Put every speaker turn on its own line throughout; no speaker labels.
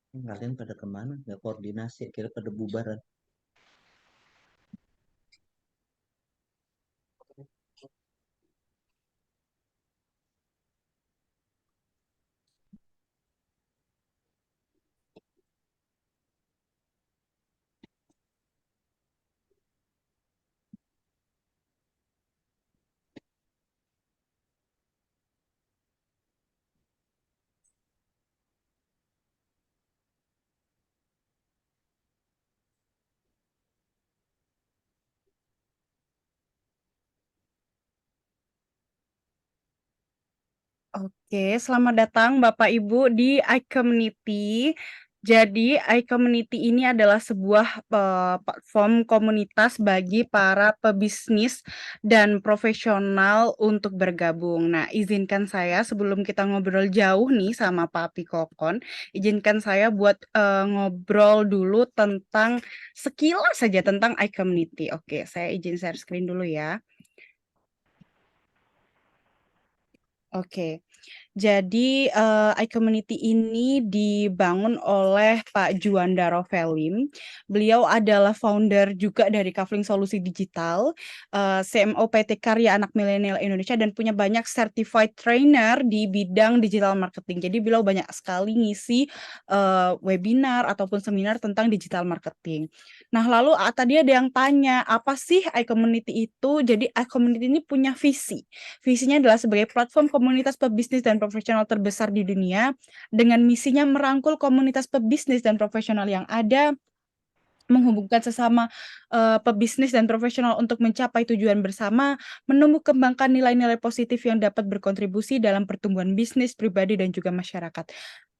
Kalian pada kemana? Nggak koordinasi, kira pada bubaran.
Oke, selamat datang Bapak Ibu di iCommunity. Jadi, iCommunity ini adalah sebuah platform komunitas bagi para pebisnis dan profesional untuk bergabung. Nah, izinkan saya sebelum kita ngobrol jauh nih sama Pak Pikokon, izinkan saya buat ngobrol dulu tentang sekilas saja tentang iCommunity. Oke, saya izin share screen dulu ya. Oke. Jadi, iCommunity ini dibangun oleh Pak Juanda Rovelim. Beliau adalah founder juga dari Kafling Solusi Digital, CMO PT Karya Anak Milenial Indonesia dan punya banyak certified trainer di bidang digital marketing. Jadi beliau banyak sekali ngisi, webinar ataupun seminar tentang digital marketing. Nah, lalu, tadi ada yang tanya, apa sih iCommunity itu? Jadi iCommunity ini punya visi. Visinya adalah sebagai platform komunitas pebisnis dan profesional terbesar di dunia, dengan misinya merangkul komunitas pebisnis dan profesional yang ada, menghubungkan sesama pebisnis dan profesional untuk mencapai tujuan bersama, menumbuh kembangkan nilai-nilai positif yang dapat berkontribusi dalam pertumbuhan bisnis, pribadi, dan juga masyarakat.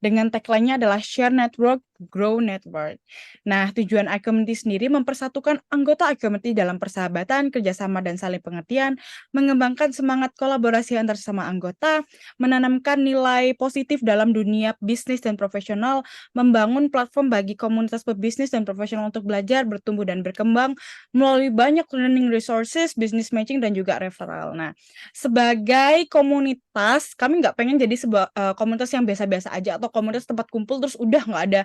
Dengan tagline-nya adalah Share Network, Grow Network. Nah, tujuan iCommunity sendiri mempersatukan anggota iCommunity dalam persahabatan, kerjasama, dan saling pengertian, mengembangkan semangat kolaborasi antar sesama anggota, menanamkan nilai positif dalam dunia bisnis dan profesional, membangun platform bagi komunitas pebisnis dan profesional untuk belajar, bertumbuh, dan berkembang melalui banyak learning resources, business matching, dan juga referral. Nah, sebagai komunitas, kami nggak pengen jadi sebuah komunitas yang biasa-biasa aja atau komunitas tempat kumpul terus udah nggak ada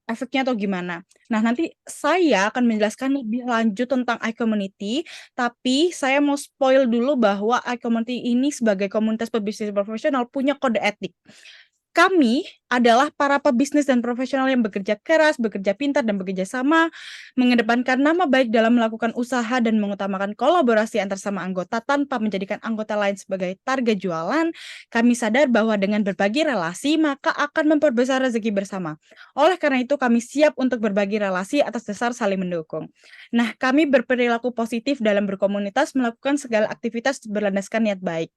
efeknya atau gimana. Nah, nanti saya akan menjelaskan lebih lanjut tentang iCommunity, tapi saya mau spoil dulu bahwa iCommunity ini sebagai komunitas pebisnis profesional punya kode etik. Kami adalah para pebisnis dan profesional yang bekerja keras, bekerja pintar, dan bekerja sama, mengedepankan nama baik dalam melakukan usaha dan mengutamakan kolaborasi antar sama anggota tanpa menjadikan anggota lain sebagai target jualan. Kami sadar bahwa dengan berbagi relasi, maka akan memperbesar rezeki bersama. Oleh karena itu, kami siap untuk berbagi relasi atas dasar saling mendukung. Nah, kami berperilaku positif dalam berkomunitas, melakukan segala aktivitas berlandaskan niat baik.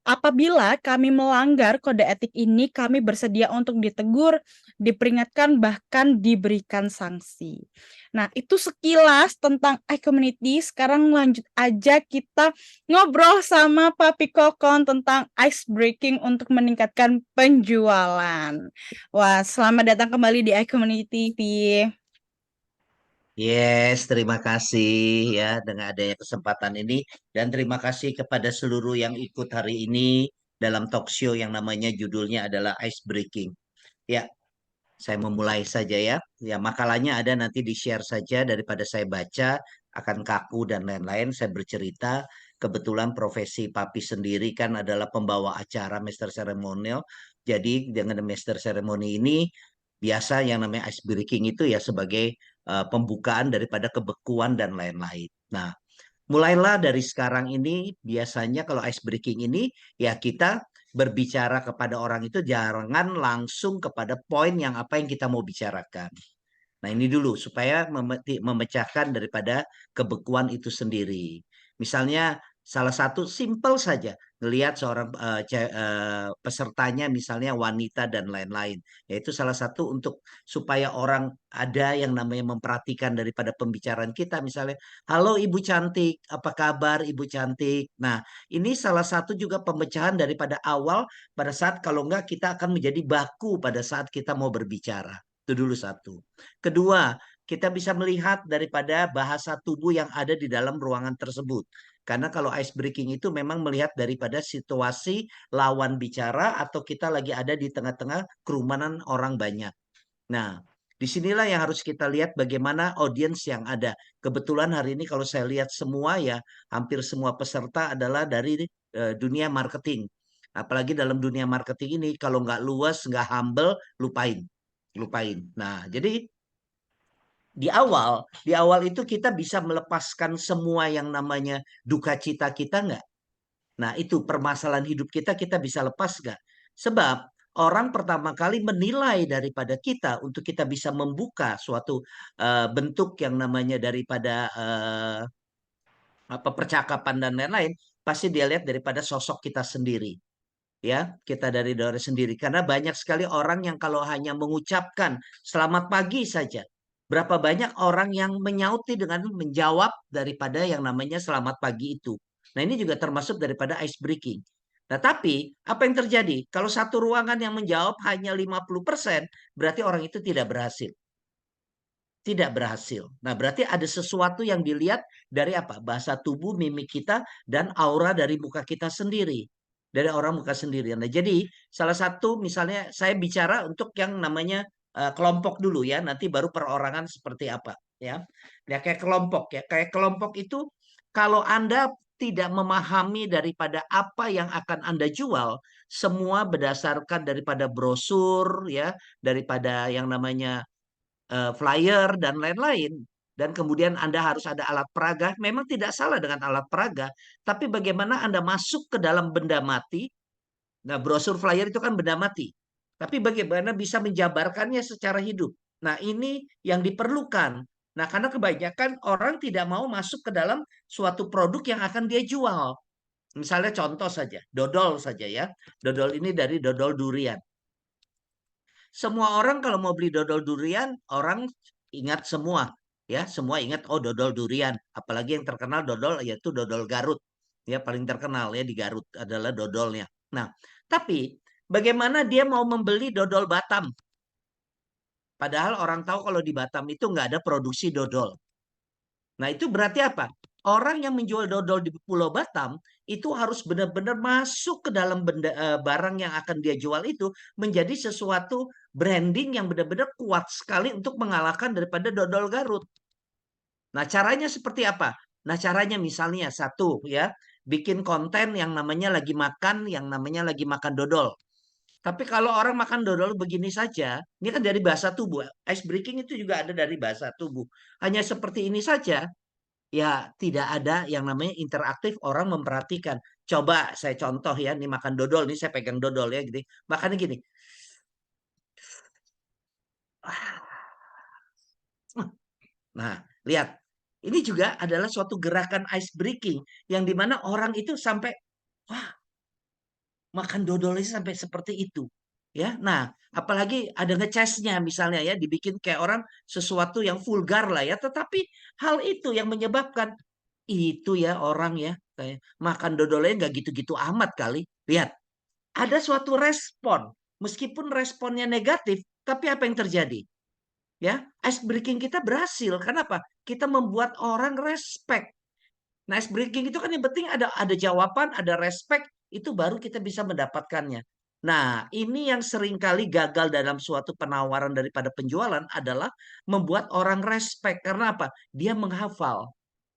Apabila kami melanggar kode etik ini, kami bersedia untuk ditegur, diperingatkan, bahkan diberikan sanksi. Nah, itu sekilas tentang iCommunity. Sekarang lanjut aja kita ngobrol sama Papi Kokon tentang ice breaking untuk meningkatkan penjualan. Wah, selamat datang kembali di iCommunity, Pi.
Yes, terima kasih ya dengan adanya kesempatan ini dan terima kasih kepada seluruh yang ikut hari ini dalam talk show yang namanya judulnya adalah Ice Breaking. Ya, saya memulai saja ya. Ya, makalahnya ada nanti di-share saja daripada saya baca akan kaku dan lain-lain. Saya bercerita, kebetulan profesi Papi sendiri kan adalah pembawa acara Master Ceremonial. Jadi dengan Master Ceremony ini biasa yang namanya ice breaking itu ya sebagai pembukaan daripada kebekuan dan lain-lain. Nah, mulailah dari sekarang ini biasanya kalau ice breaking ini ya kita berbicara kepada orang itu jangan langsung kepada poin yang apa yang kita mau bicarakan. Nah, ini dulu supaya memecahkan daripada kebekuan itu sendiri. Misalnya salah satu simple saja melihat seorang pesertanya misalnya wanita dan lain-lain. Yaitu salah satu untuk supaya orang ada yang namanya memperhatikan daripada pembicaraan kita misalnya, "Halo Ibu cantik, apa kabar Ibu cantik?" Nah, ini salah satu juga pemecahan daripada awal pada saat kalau enggak kita akan menjadi baku pada saat kita mau berbicara. Itu dulu satu. Kedua, kita bisa melihat daripada bahasa tubuh yang ada di dalam ruangan tersebut. Karena kalau ice breaking itu memang melihat daripada situasi lawan bicara atau kita lagi ada di tengah-tengah kerumunan orang banyak. Nah, Disinilah yang harus kita lihat bagaimana audiens yang ada. Kebetulan hari ini kalau saya lihat semua ya, hampir semua peserta adalah dari dunia marketing. Apalagi dalam dunia marketing ini, kalau nggak luas, nggak humble, lupain. Lupain. Nah, jadi di awal itu kita bisa melepaskan semua yang namanya duka cita kita nggak? Nah, itu permasalahan hidup kita bisa lepas nggak? Sebab orang pertama kali menilai daripada kita untuk kita bisa membuka suatu bentuk yang namanya daripada apa percakapan dan lain-lain, pasti dia lihat daripada sosok kita sendiri. Ya, kita dari diri sendiri. Karena banyak sekali orang yang kalau hanya mengucapkan selamat pagi saja, berapa banyak orang yang menyauti dengan menjawab daripada yang namanya selamat pagi itu. Nah, ini juga termasuk daripada ice breaking. Nah, tapi apa yang terjadi? Kalau satu ruangan yang menjawab hanya 50%, berarti orang itu tidak berhasil. Tidak berhasil. Nah, berarti ada sesuatu yang dilihat dari apa? Bahasa tubuh, mimik kita, dan aura dari muka kita sendiri. Dari orang muka sendiri. Nah, jadi salah satu misalnya saya bicara untuk yang namanya kelompok dulu ya, nanti baru perorangan seperti apa ya. Ya kayak kelompok ya. Kayak kelompok itu kalau Anda tidak memahami daripada apa yang akan Anda jual, semua berdasarkan daripada brosur ya, daripada yang namanya flyer dan lain-lain. Dan kemudian Anda harus ada alat peraga. Memang tidak salah dengan alat peraga, tapi bagaimana Anda masuk ke dalam benda mati. Nah, brosur flyer itu kan benda mati. Tapi bagaimana bisa menjabarkannya secara hidup. Nah, ini yang diperlukan. Nah, karena kebanyakan orang tidak mau masuk ke dalam suatu produk yang akan dia jual. Misalnya contoh saja, dodol saja ya. Dodol ini dari dodol durian. Semua orang kalau mau beli dodol durian, orang ingat semua. Ya, semua ingat, oh dodol durian. Apalagi yang terkenal dodol, yaitu dodol Garut. Ya, paling terkenal ya di Garut adalah dodolnya. Nah, tapi bagaimana dia mau membeli dodol Batam? Padahal orang tahu kalau di Batam itu nggak ada produksi dodol. Nah, itu berarti apa? Orang yang menjual dodol di Pulau Batam itu harus benar-benar masuk ke dalam barang yang akan dia jual itu menjadi sesuatu branding yang benar-benar kuat sekali untuk mengalahkan daripada dodol Garut. Nah, caranya seperti apa? Nah, caranya misalnya satu ya, bikin konten yang namanya lagi makan, yang namanya lagi makan dodol. Tapi kalau orang makan dodol begini saja, ini kan dari bahasa tubuh. Ice breaking itu juga ada dari bahasa tubuh. Hanya seperti ini saja, ya tidak ada yang namanya interaktif orang memperhatikan. Coba saya contoh ya, nih makan dodol, nih saya pegang dodol ya gitu. Makannya gini. Nah, lihat. Ini juga adalah suatu gerakan ice breaking yang dimana orang itu sampai wah makan dodolnya sampai seperti itu. Ya, nah apalagi ada ngecasnya misalnya ya dibikin kayak orang sesuatu yang vulgar lah ya. Tetapi hal itu yang menyebabkan itu ya orang ya kayak makan dodolnya nggak gitu-gitu amat kali. Lihat, ada suatu respon. Meskipun responnya negatif, tapi apa yang terjadi? Ya, ice breaking kita berhasil. Kenapa? Kita membuat orang respect. Nah, ice breaking itu kan yang penting ada jawaban, ada respect, itu baru kita bisa mendapatkannya. Nah, ini yang seringkali gagal dalam suatu penawaran daripada penjualan adalah membuat orang respect. Karena apa? Dia menghafal.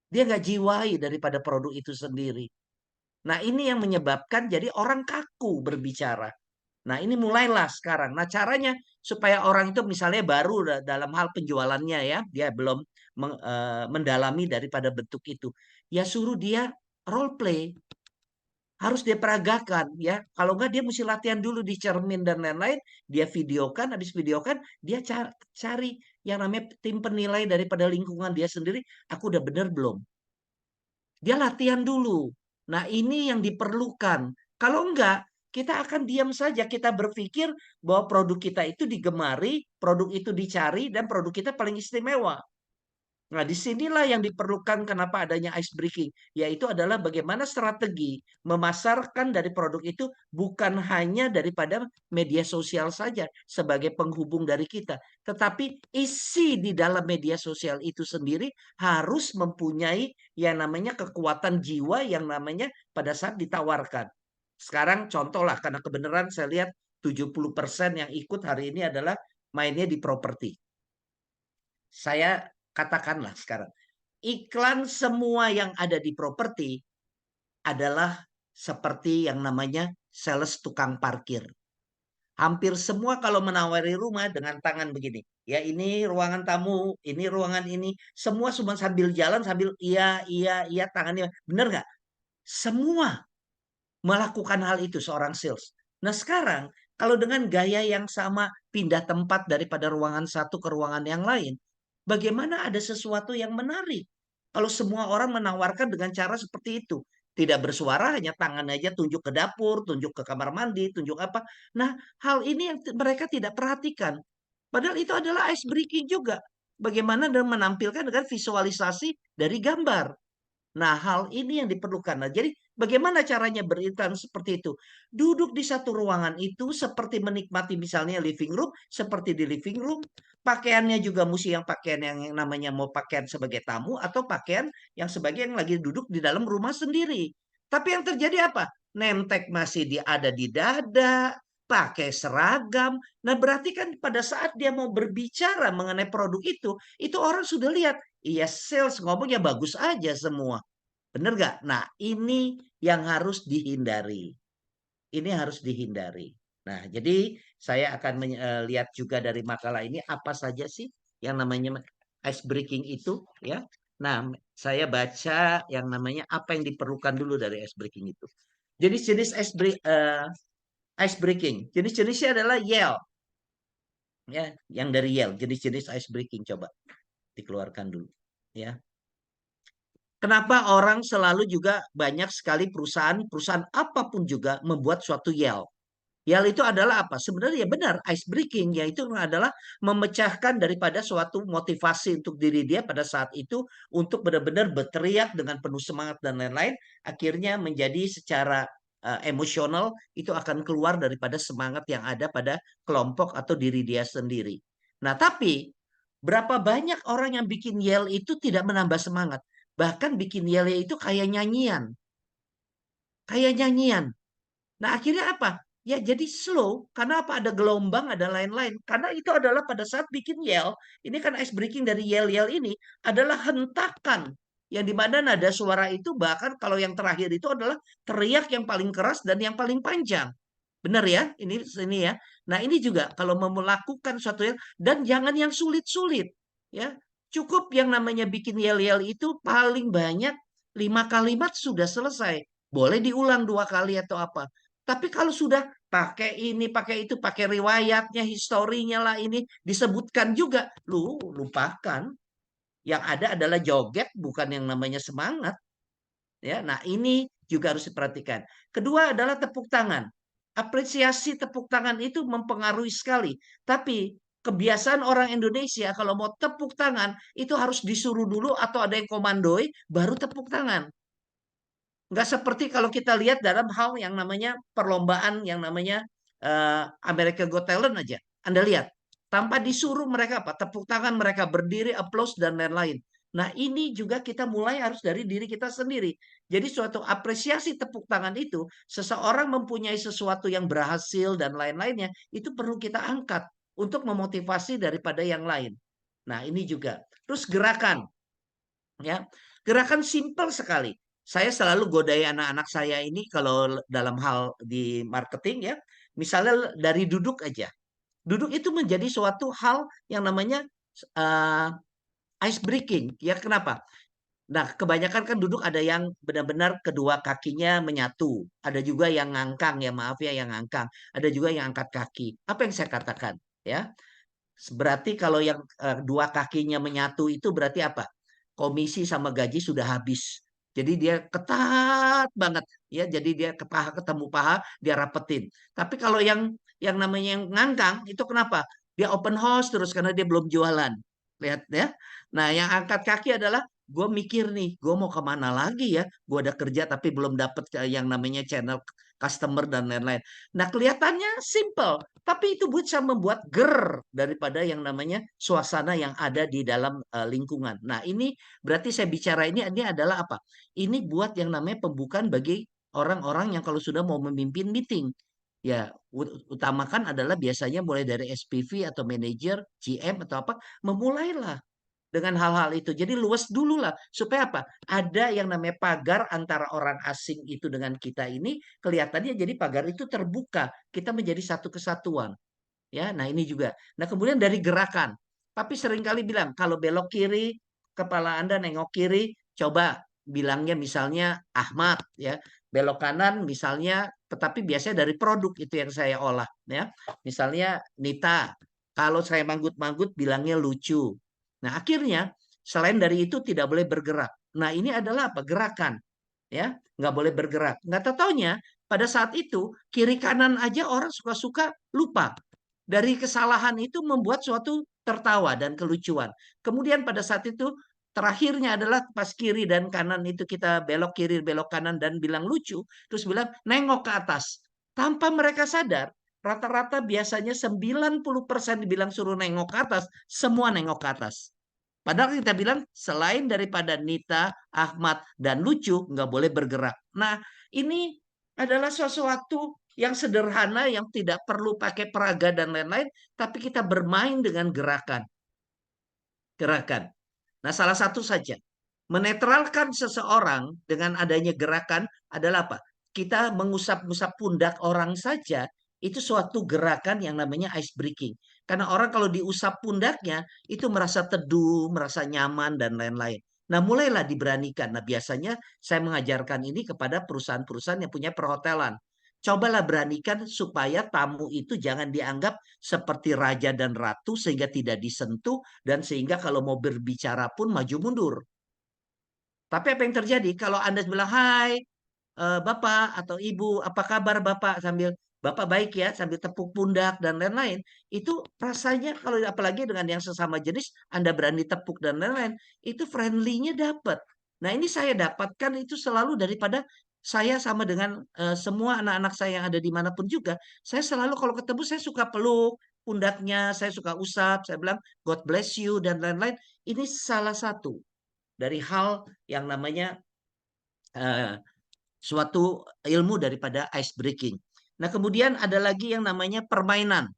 Dia nggak jiwai daripada produk itu sendiri. Nah, ini yang menyebabkan jadi orang kaku berbicara. Nah, ini mulailah sekarang. Nah, caranya supaya orang itu misalnya baru dalam hal penjualannya ya, dia belum mendalami daripada bentuk itu. Ya suruh dia role play, harus dia peragakan ya. Kalau enggak dia mesti latihan dulu di cermin dan lain-lain, dia videokan, habis videokan dia cari yang namanya tim penilai daripada lingkungan dia sendiri, aku udah bener belum? Dia latihan dulu. Nah, ini yang diperlukan. Kalau enggak, kita akan diam saja. Kita berpikir bahwa produk kita itu digemari, produk itu dicari, dan produk kita paling istimewa. Nah, disinilah yang diperlukan kenapa adanya ice breaking, yaitu adalah bagaimana strategi memasarkan dari produk itu bukan hanya daripada media sosial saja sebagai penghubung dari kita, tetapi isi di dalam media sosial itu sendiri harus mempunyai yang namanya kekuatan jiwa yang namanya pada saat ditawarkan. Sekarang contoh lah, karena kebenaran saya lihat 70% yang ikut hari ini adalah mainnya di properti. saya katakanlah sekarang, iklan semua yang ada di properti adalah seperti yang namanya sales tukang parkir. Hampir semua kalau menawari rumah dengan tangan begini. Ya ini ruangan tamu, ini ruangan ini. Semua cuma sambil jalan, sambil iya, iya, iya, tangannya. Bener nggak? Semua melakukan hal itu seorang sales. Nah sekarang kalau dengan gaya yang sama pindah tempat daripada ruangan satu ke ruangan yang lain, bagaimana ada sesuatu yang menarik? Kalau semua orang menawarkan dengan cara seperti itu, tidak bersuara, hanya tangan aja tunjuk ke dapur, tunjuk ke kamar mandi, tunjuk apa. Nah, hal ini yang mereka tidak perhatikan. Padahal itu adalah ice breaking juga. Bagaimana dan menampilkan dengan visualisasi dari gambar. Nah, hal ini yang diperlukan. Nah, jadi bagaimana caranya beriklan seperti itu? Duduk di satu ruangan itu seperti menikmati misalnya living room, seperti di living room. Pakaiannya juga mesti yang pakaian yang namanya mau pakaian sebagai tamu atau pakaian yang sebagai yang lagi duduk di dalam rumah sendiri. Tapi yang terjadi apa? Nemtek masih ada di dada, pakai seragam. Nah, berarti kan pada saat dia mau berbicara mengenai produk itu orang sudah lihat. Iya, sales ngomongnya bagus aja semua. Bener gak? Nah, ini yang harus dihindari. Ini harus dihindari. Nah, jadi saya akan lihat juga dari makalah ini apa saja sih yang namanya ice breaking itu, ya. Nah, saya baca yang namanya apa yang diperlukan dulu dari ice breaking itu. Jadi jenis ice breaking. Jenis-jenisnya adalah Yale, ya, yang dari Yale. Jenis-jenis ice breaking coba dikeluarkan dulu, ya. Kenapa orang selalu juga banyak sekali perusahaan apapun juga membuat suatu yel. Yel itu adalah apa? Sebenarnya ya benar, ice breaking, yaitu adalah memecahkan daripada suatu motivasi untuk diri dia pada saat itu untuk benar-benar berteriak dengan penuh semangat dan lain-lain, akhirnya menjadi secara emosional itu akan keluar daripada semangat yang ada pada kelompok atau diri dia sendiri. Nah, tapi berapa banyak orang yang bikin yel itu tidak menambah semangat. Bahkan bikin yel itu kayak nyanyian. Kayak nyanyian. Nah, akhirnya apa? Ya jadi slow. Karena apa? Ada gelombang, ada lain-lain. Karena itu adalah pada saat bikin yell. Ini kan ice breaking dari yell-yell ini adalah hentakan. Yang dimana nada suara itu bahkan kalau yang terakhir itu adalah teriak yang paling keras dan yang paling panjang. Benar ya? Ini ya. Nah, ini juga kalau mau melakukan suatu yang dan jangan yang sulit-sulit, ya. Cukup yang namanya bikin yel-yel itu paling banyak 5 kalimat sudah selesai. Boleh diulang 2 kali atau apa. Tapi kalau sudah pakai ini, pakai itu, pakai riwayatnya, historinya lah ini disebutkan juga, lu lupakan. Yang ada adalah joget, bukan yang namanya semangat. Ya, nah ini juga harus diperhatikan. Kedua adalah tepuk tangan. Apresiasi tepuk tangan itu mempengaruhi sekali. Tapi kebiasaan orang Indonesia kalau mau tepuk tangan itu harus disuruh dulu atau ada yang komandoi baru tepuk tangan. Nggak seperti kalau kita lihat dalam hal yang namanya perlombaan yang namanya America Got Talent aja. Anda lihat, tanpa disuruh mereka apa? Tepuk tangan mereka berdiri, applause dan lain-lain. Nah, ini juga kita mulai harus dari diri kita sendiri. Jadi suatu apresiasi tepuk tangan itu, seseorang mempunyai sesuatu yang berhasil dan lain-lainnya, itu perlu kita angkat untuk memotivasi daripada yang lain. Nah, ini juga. Terus gerakan, ya. Gerakan simpel sekali. Saya selalu godai anak-anak saya ini kalau dalam hal di marketing ya, misalnya dari duduk aja. Duduk itu menjadi suatu hal yang namanya uh, ice breaking. Ya kenapa? Nah, kebanyakan kan duduk ada yang benar-benar kedua kakinya menyatu. Ada juga yang ngangkang ya, maaf ya yang ngangkang. Ada juga yang angkat kaki. Apa yang saya katakan? Ya, berarti kalau yang dua kakinya menyatu itu berarti apa? Komisi sama gaji sudah habis. Jadi dia ketat banget ya. Jadi dia ke paha ketemu paha dia rapetin. Tapi kalau yang namanya yang ngangkang itu kenapa? Dia open house terus karena dia belum jualan. Lihat ya. Nah, yang angkat kaki adalah gue mikir nih, gue mau kemana lagi ya? Gue ada kerja tapi belum dapet yang namanya channel customer dan lain-lain. Nah, kelihatannya simple, tapi itu bisa membuat ger daripada yang namanya suasana yang ada di dalam lingkungan. Nah, ini berarti saya bicara ini adalah apa? Ini buat yang namanya pembukaan bagi orang-orang yang kalau sudah mau memimpin meeting. Ya, utamakan adalah biasanya mulai dari SPV atau manajer, GM atau apa, memulailah. dengan hal-hal itu. Jadi luas dulu lah. Supaya apa? Ada yang namanya pagar antara orang asing itu dengan kita ini kelihatannya jadi pagar itu terbuka. Kita menjadi satu kesatuan. Ya, nah ini juga. Nah, kemudian dari gerakan. Tapi seringkali bilang kalau belok kiri, kepala Anda nengok kiri, coba bilangnya misalnya Ahmad ya. Belok kanan misalnya, tetapi biasanya dari produk itu yang saya olah ya. Misalnya Nita. Kalau saya manggut-manggut bilangnya lucu. Nah, akhirnya selain dari itu tidak boleh bergerak. Nah, ini adalah apa? Gerakan ya, nggak boleh bergerak. Nggak tahu-taunya pada saat itu kiri kanan aja orang suka-suka lupa. Dari kesalahan itu membuat suatu tertawa dan kelucuan. Kemudian pada saat itu terakhirnya adalah pas kiri dan kanan itu kita belok kiri, belok kanan dan bilang lucu, terus bilang nengok ke atas. Tanpa mereka sadar, rata-rata biasanya 90% dibilang suruh nengok ke atas, semua nengok ke atas. Padahal kita bilang selain daripada Nita, Ahmad, dan Lucu nggak boleh bergerak. Nah, ini adalah sesuatu yang sederhana yang tidak perlu pakai peraga dan lain-lain, tapi kita bermain dengan gerakan. Gerakan. Nah, salah satu saja. Menetralkan seseorang dengan adanya gerakan adalah apa? Kita mengusap-ngusap pundak orang saja, itu suatu gerakan yang namanya ice breaking. Karena orang kalau diusap pundaknya, itu merasa teduh, merasa nyaman, dan lain-lain. Nah, mulailah diberanikan. Nah, biasanya saya mengajarkan ini kepada perusahaan-perusahaan yang punya perhotelan. Cobalah beranikan supaya tamu itu jangan dianggap seperti raja dan ratu sehingga tidak disentuh dan sehingga kalau mau berbicara pun maju mundur. Tapi apa yang terjadi kalau Anda bilang, hai Bapak atau Ibu, apa kabar Bapak? Sambil Bapak baik ya, sambil tepuk pundak dan lain-lain. Itu rasanya kalau apalagi dengan yang sesama jenis, Anda berani tepuk dan lain-lain, itu friendly-nya dapat. Nah ini saya dapatkan itu selalu daripada saya sama dengan semua anak-anak saya yang ada dimanapun juga. Saya selalu kalau ketemu saya suka peluk pundaknya, saya suka usap, saya bilang God bless you dan lain-lain. Ini salah satu dari hal yang namanya eh, suatu ilmu daripada ice breaking. Nah, kemudian ada lagi yang namanya permainan.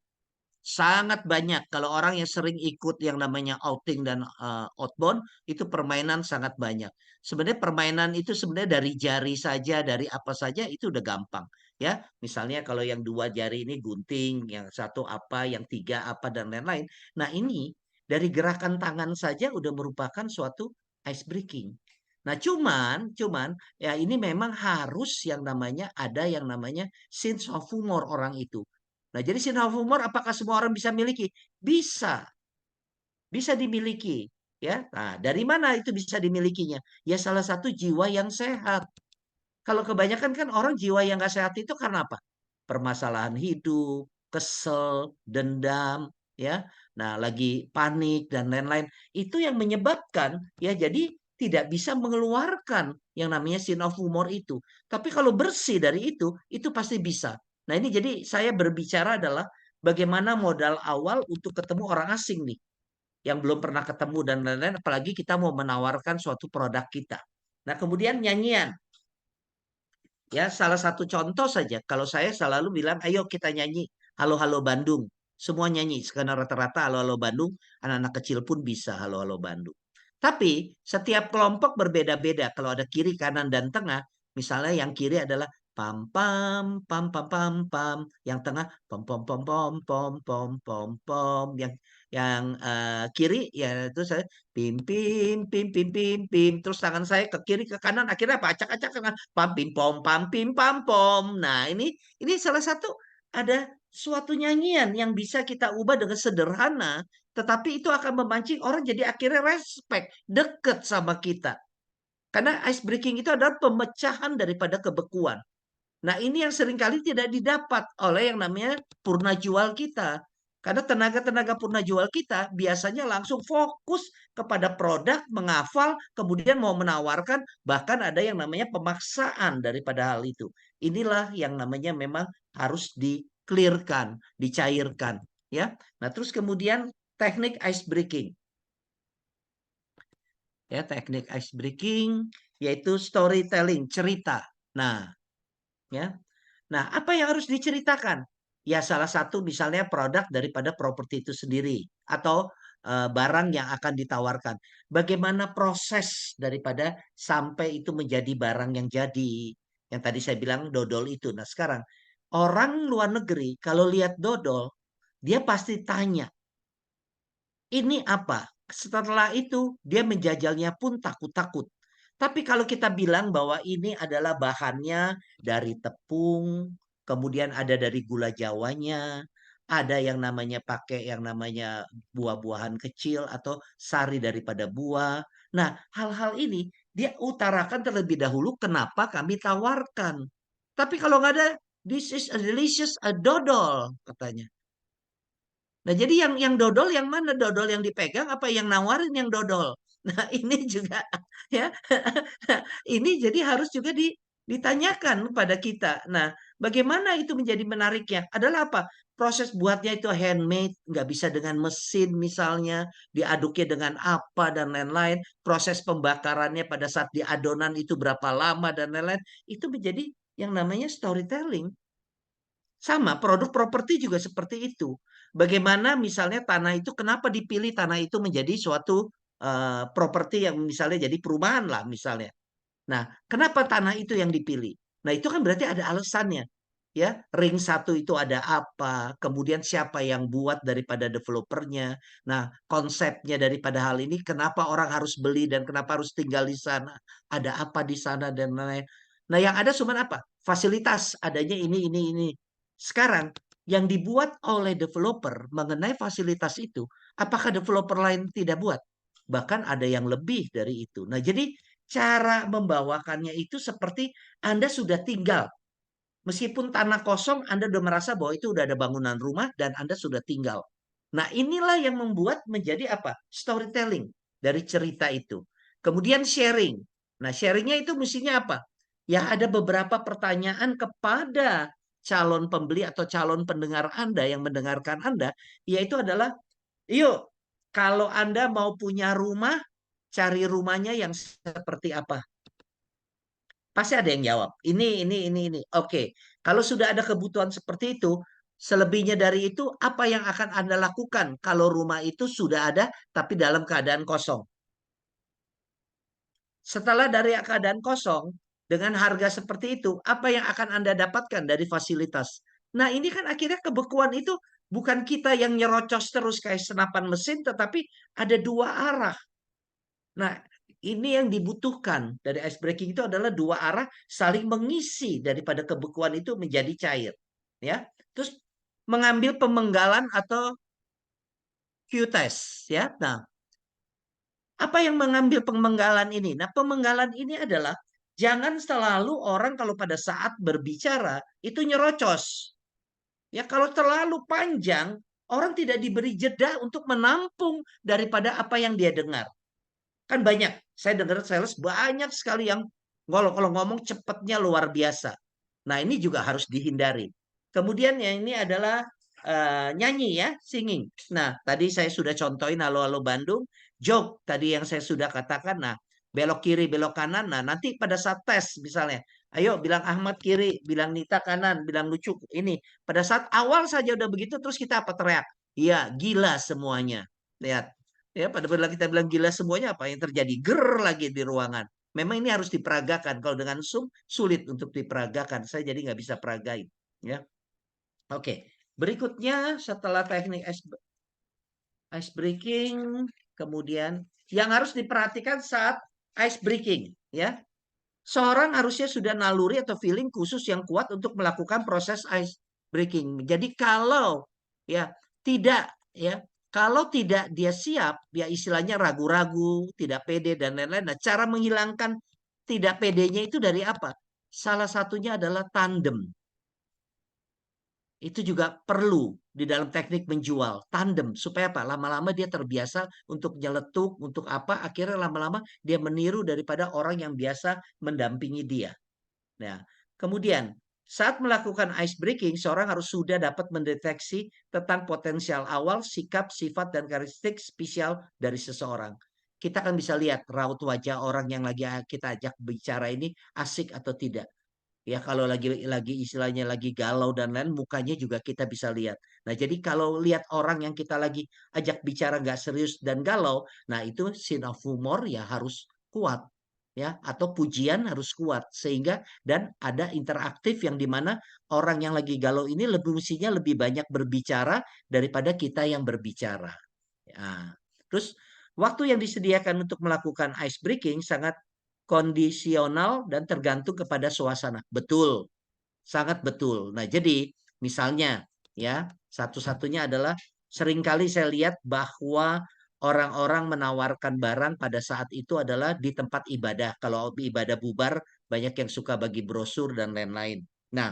Sangat banyak kalau orang yang sering ikut yang namanya outing dan outbound itu permainan sangat banyak. Sebenarnya permainan itu sebenarnya dari jari saja, dari apa saja itu udah gampang. Ya, misalnya kalau yang dua jari ini gunting, yang satu apa, yang tiga apa dan lain-lain. Nah, ini dari gerakan tangan saja udah merupakan suatu ice breaking. Nah, cuman ya ini memang harus yang namanya ada yang namanya sense of humor orang itu. Nah, jadi sense of humor apakah semua orang bisa miliki? Bisa, bisa dimiliki. Ya, nah dari mana itu bisa dimilikinya? Ya salah satu jiwa yang sehat. Kalau kebanyakan kan orang jiwa yang nggak sehat itu karena apa? Permasalahan hidup, kesel, dendam, ya. Nah, lagi panik dan lain-lain. Itu yang menyebabkan ya jadi tidak bisa mengeluarkan yang namanya sin of humor itu. Tapi kalau bersih dari itu pasti bisa. Nah, ini jadi saya berbicara adalah bagaimana modal awal untuk ketemu orang asing nih yang belum pernah ketemu dan lain-lain apalagi kita mau menawarkan suatu produk kita. Nah, kemudian nyanyian. Ya, salah satu contoh saja. Kalau saya selalu bilang, ayo kita nyanyi Halo Halo Bandung. Semua nyanyi, karena rata-rata Halo Halo Bandung, anak-anak kecil pun bisa Halo Halo Bandung. Tapi setiap kelompok berbeda-beda. Kalau ada kiri, kanan, dan tengah, misalnya yang kiri adalah pam pam pam pam pam pam, yang tengah pom pom pom pom pom pom pom pom, yang kiri ya itu saya pim pim pim pim pim pim, terus tangan saya ke kiri ke kanan akhirnya apa acak-acak dengan pam pim pam pom. Nah ini salah satu ada suatu nyanyian yang bisa kita ubah dengan sederhana tetapi itu akan memancing orang jadi akhirnya respect deket sama kita karena ice breaking itu adalah pemecahan daripada kebekuan. Nah, ini yang seringkali tidak didapat oleh yang namanya purna jual kita. Karena tenaga-tenaga purna jual kita biasanya langsung fokus kepada produk, menghafal, kemudian mau menawarkan, bahkan ada yang namanya pemaksaan daripada hal itu. Inilah yang namanya memang harus di-clearkan, dicairkan. Ya, nah terus kemudian teknik ice breaking. Ya, teknik ice breaking yaitu storytelling, cerita. Nah, ya. Nah, apa yang harus diceritakan? Ya, salah satu misalnya produk daripada properti itu sendiri atau barang yang akan ditawarkan. Bagaimana proses daripada sampai itu menjadi barang yang jadi. Yang tadi saya bilang dodol itu. Nah sekarang orang luar negeri kalau lihat dodol, dia pasti tanya, ini apa? Setelah itu dia menjajalnya pun takut-takut. Tapi kalau kita bilang bahwa ini adalah bahannya dari tepung, kemudian ada dari gula Jawanya, ada yang namanya pakai yang namanya buah-buahan kecil atau sari daripada buah. Nah, hal-hal ini dia utarakan terlebih dahulu kenapa kami tawarkan. Tapi kalau nggak ada, this is a delicious a dodol katanya. Nah, jadi yang dodol yang mana? Dodol yang dipegang apa yang nawarin yang dodol? Nah, ini juga ya. Ini jadi harus juga ditanyakan pada kita. Nah, bagaimana itu menjadi menariknya? Adalah apa? Proses buatnya itu handmade, nggak bisa dengan mesin misalnya, diaduknya dengan apa dan lain-lain. Proses pembakarannya pada saat di adonan itu berapa lama dan lain-lain. Itu menjadi yang namanya storytelling. Sama, produk properti juga seperti itu. Bagaimana misalnya tanah itu, kenapa dipilih tanah itu menjadi suatu properti yang misalnya jadi perumahan lah misalnya. Nah, kenapa tanah itu yang dipilih? Nah, itu kan berarti ada alasannya. Ya, ring satu itu ada apa, kemudian siapa yang buat daripada developernya. Nah, konsepnya daripada hal ini, kenapa orang harus beli dan kenapa harus tinggal di sana, ada apa di sana dan lain-lain. Nah, yang ada cuma apa? Fasilitas, adanya ini. Sekarang, yang dibuat oleh developer mengenai fasilitas itu, apakah developer lain tidak buat? Bahkan ada yang lebih dari itu. Nah, jadi cara membawakannya itu seperti Anda sudah tinggal. Meskipun tanah kosong, Anda sudah merasa bahwa itu sudah ada bangunan rumah dan Anda sudah tinggal. Nah, inilah yang membuat menjadi apa? Storytelling dari cerita itu. Kemudian sharing. Nah, sharingnya itu mestinya apa? Ya, ada beberapa pertanyaan kepada calon pembeli atau calon pendengar Anda yang mendengarkan Anda, yaitu adalah, yuk, kalau Anda mau punya rumah, cari rumahnya yang seperti apa? Pasti ada yang jawab. Ini. Oke, kalau sudah ada kebutuhan seperti itu, selebihnya dari itu, apa yang akan Anda lakukan kalau rumah itu sudah ada, tapi dalam keadaan kosong? Setelah dari keadaan kosong, dengan harga seperti itu, apa yang akan Anda dapatkan dari fasilitas? Nah, ini kan akhirnya kebekuan itu bukan kita yang nyerocos terus kayak senapan mesin, tetapi ada dua arah. Nah, ini yang dibutuhkan dari ice breaking itu adalah dua arah saling mengisi daripada kebekuan itu menjadi cair, ya. Terus mengambil pemenggalan atau Q-test, ya. Nah, apa yang mengambil pemenggalan ini? Nah, pemenggalan ini adalah jangan selalu orang kalau pada saat berbicara itu nyerocos. Ya, kalau terlalu panjang, orang tidak diberi jeda untuk menampung daripada apa yang dia dengar. Kan banyak. Saya dengar sales banyak sekali yang kalau ngomong cepatnya luar biasa. Nah, ini juga harus dihindari. Kemudian yang ini adalah nyanyi ya, singing. Nah, tadi saya sudah contohin Halo Halo Bandung, joke tadi yang saya sudah katakan. Nah, belok kiri, belok kanan. Nah, nanti pada saat tes misalnya, ayo bilang Ahmad kiri, bilang Nita kanan, bilang lucu ini. Pada saat awal saja udah begitu, terus kita apa teriak? Iya, gila semuanya. Lihat. Ya, pada bila kita bilang gila semuanya apa yang terjadi? Ger lagi di ruangan. Memang ini harus diperagakan. Kalau dengan Zoom sulit untuk diperagakan. Saya jadi nggak bisa peragain. Ya, oke. Berikutnya setelah teknik ice breaking, kemudian yang harus diperhatikan saat ice breaking, ya. Seorang harusnya sudah naluri atau feeling khusus yang kuat untuk melakukan proses ice breaking. Jadi kalau ya tidak ya kalau tidak dia siap, ya istilahnya ragu-ragu, tidak pede dan lain-lain. Nah, cara menghilangkan tidak pedenya itu dari apa? Salah satunya adalah tandem. Itu juga perlu di dalam teknik menjual tandem supaya apa? Lama-lama dia terbiasa untuk nyeletuk, untuk apa? Akhirnya lama-lama dia meniru daripada orang yang biasa mendampingi dia. Nah, kemudian saat melakukan ice breaking, seorang harus sudah dapat mendeteksi tentang potensial awal, sikap, sifat, dan karakteristik spesial dari seseorang. Kita akan bisa lihat raut wajah orang yang lagi kita ajak bicara ini asik atau tidak. Ya kalau lagi istilahnya lagi galau dan lain mukanya juga kita bisa lihat. Nah jadi kalau lihat orang yang kita lagi ajak bicara nggak serius dan galau, nah itu scene of humor ya harus kuat ya atau pujian harus kuat sehingga dan ada interaktif yang dimana orang yang lagi galau ini lebih mestinya lebih banyak berbicara daripada kita yang berbicara. Nah, terus waktu yang disediakan untuk melakukan ice breaking sangat kondisional dan tergantung kepada suasana. Betul, sangat betul. Nah, jadi misalnya ya, satu-satunya adalah seringkali saya lihat bahwa orang-orang menawarkan barang pada saat itu adalah di tempat ibadah. Kalau ibadah bubar, banyak yang suka bagi brosur dan lain-lain. Nah,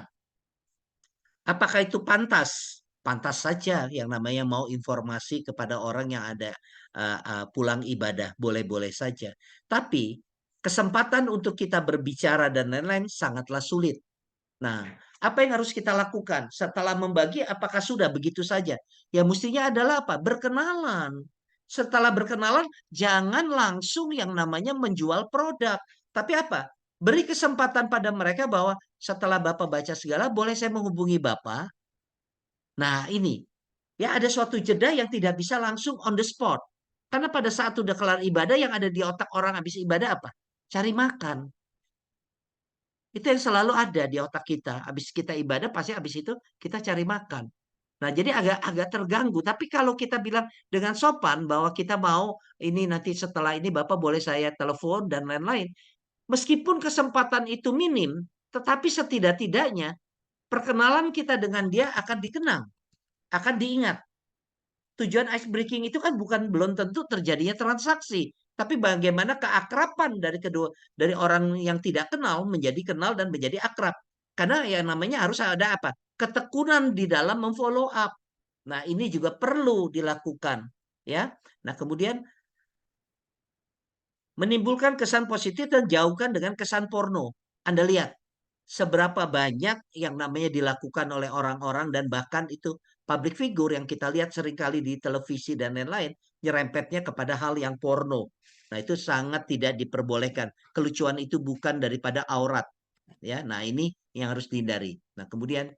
apakah itu pantas? Pantas saja yang namanya mau informasi kepada orang yang ada pulang ibadah, boleh-boleh saja. Tapi kesempatan untuk kita berbicara dan lain-lain sangatlah sulit. Nah, apa yang harus kita lakukan setelah membagi? Apakah sudah begitu saja? Ya, mestinya adalah apa? Berkenalan. Setelah berkenalan, jangan langsung yang namanya menjual produk. Tapi apa? Beri kesempatan pada mereka bahwa setelah Bapak baca segala, boleh saya menghubungi Bapak? Nah, ini ya ada suatu jeda yang tidak bisa langsung on the spot. Karena pada saat udah kelar ibadah yang ada di otak orang habis ibadah apa? Cari makan. Itu yang selalu ada di otak kita. Habis kita ibadah pasti habis itu kita cari makan. Nah, jadi agak agak terganggu. Tapi kalau kita bilang dengan sopan bahwa kita mau ini nanti setelah ini Bapak boleh saya telepon dan lain-lain. Meskipun kesempatan itu minim, tetapi setidak-tidaknya perkenalan kita dengan dia akan dikenang, akan diingat. Tujuan ice breaking itu kan bukan belum tentu terjadinya transaksi, tapi bagaimana keakraban dari kedua dari orang yang tidak kenal menjadi kenal dan menjadi akrab. Karena yang namanya harus ada apa? Ketekunan di dalam memfollow up. Nah, ini juga perlu dilakukan, ya. Nah, kemudian menimbulkan kesan positif dan jauhkan dengan kesan porno. Anda lihat seberapa banyak yang namanya dilakukan oleh orang-orang dan bahkan itu public figure yang kita lihat seringkali di televisi dan lain-lain nyerempetnya kepada hal yang porno. Nah, itu sangat tidak diperbolehkan. Kelucuan itu bukan daripada aurat, ya. Nah, ini yang harus dihindari. Nah, kemudian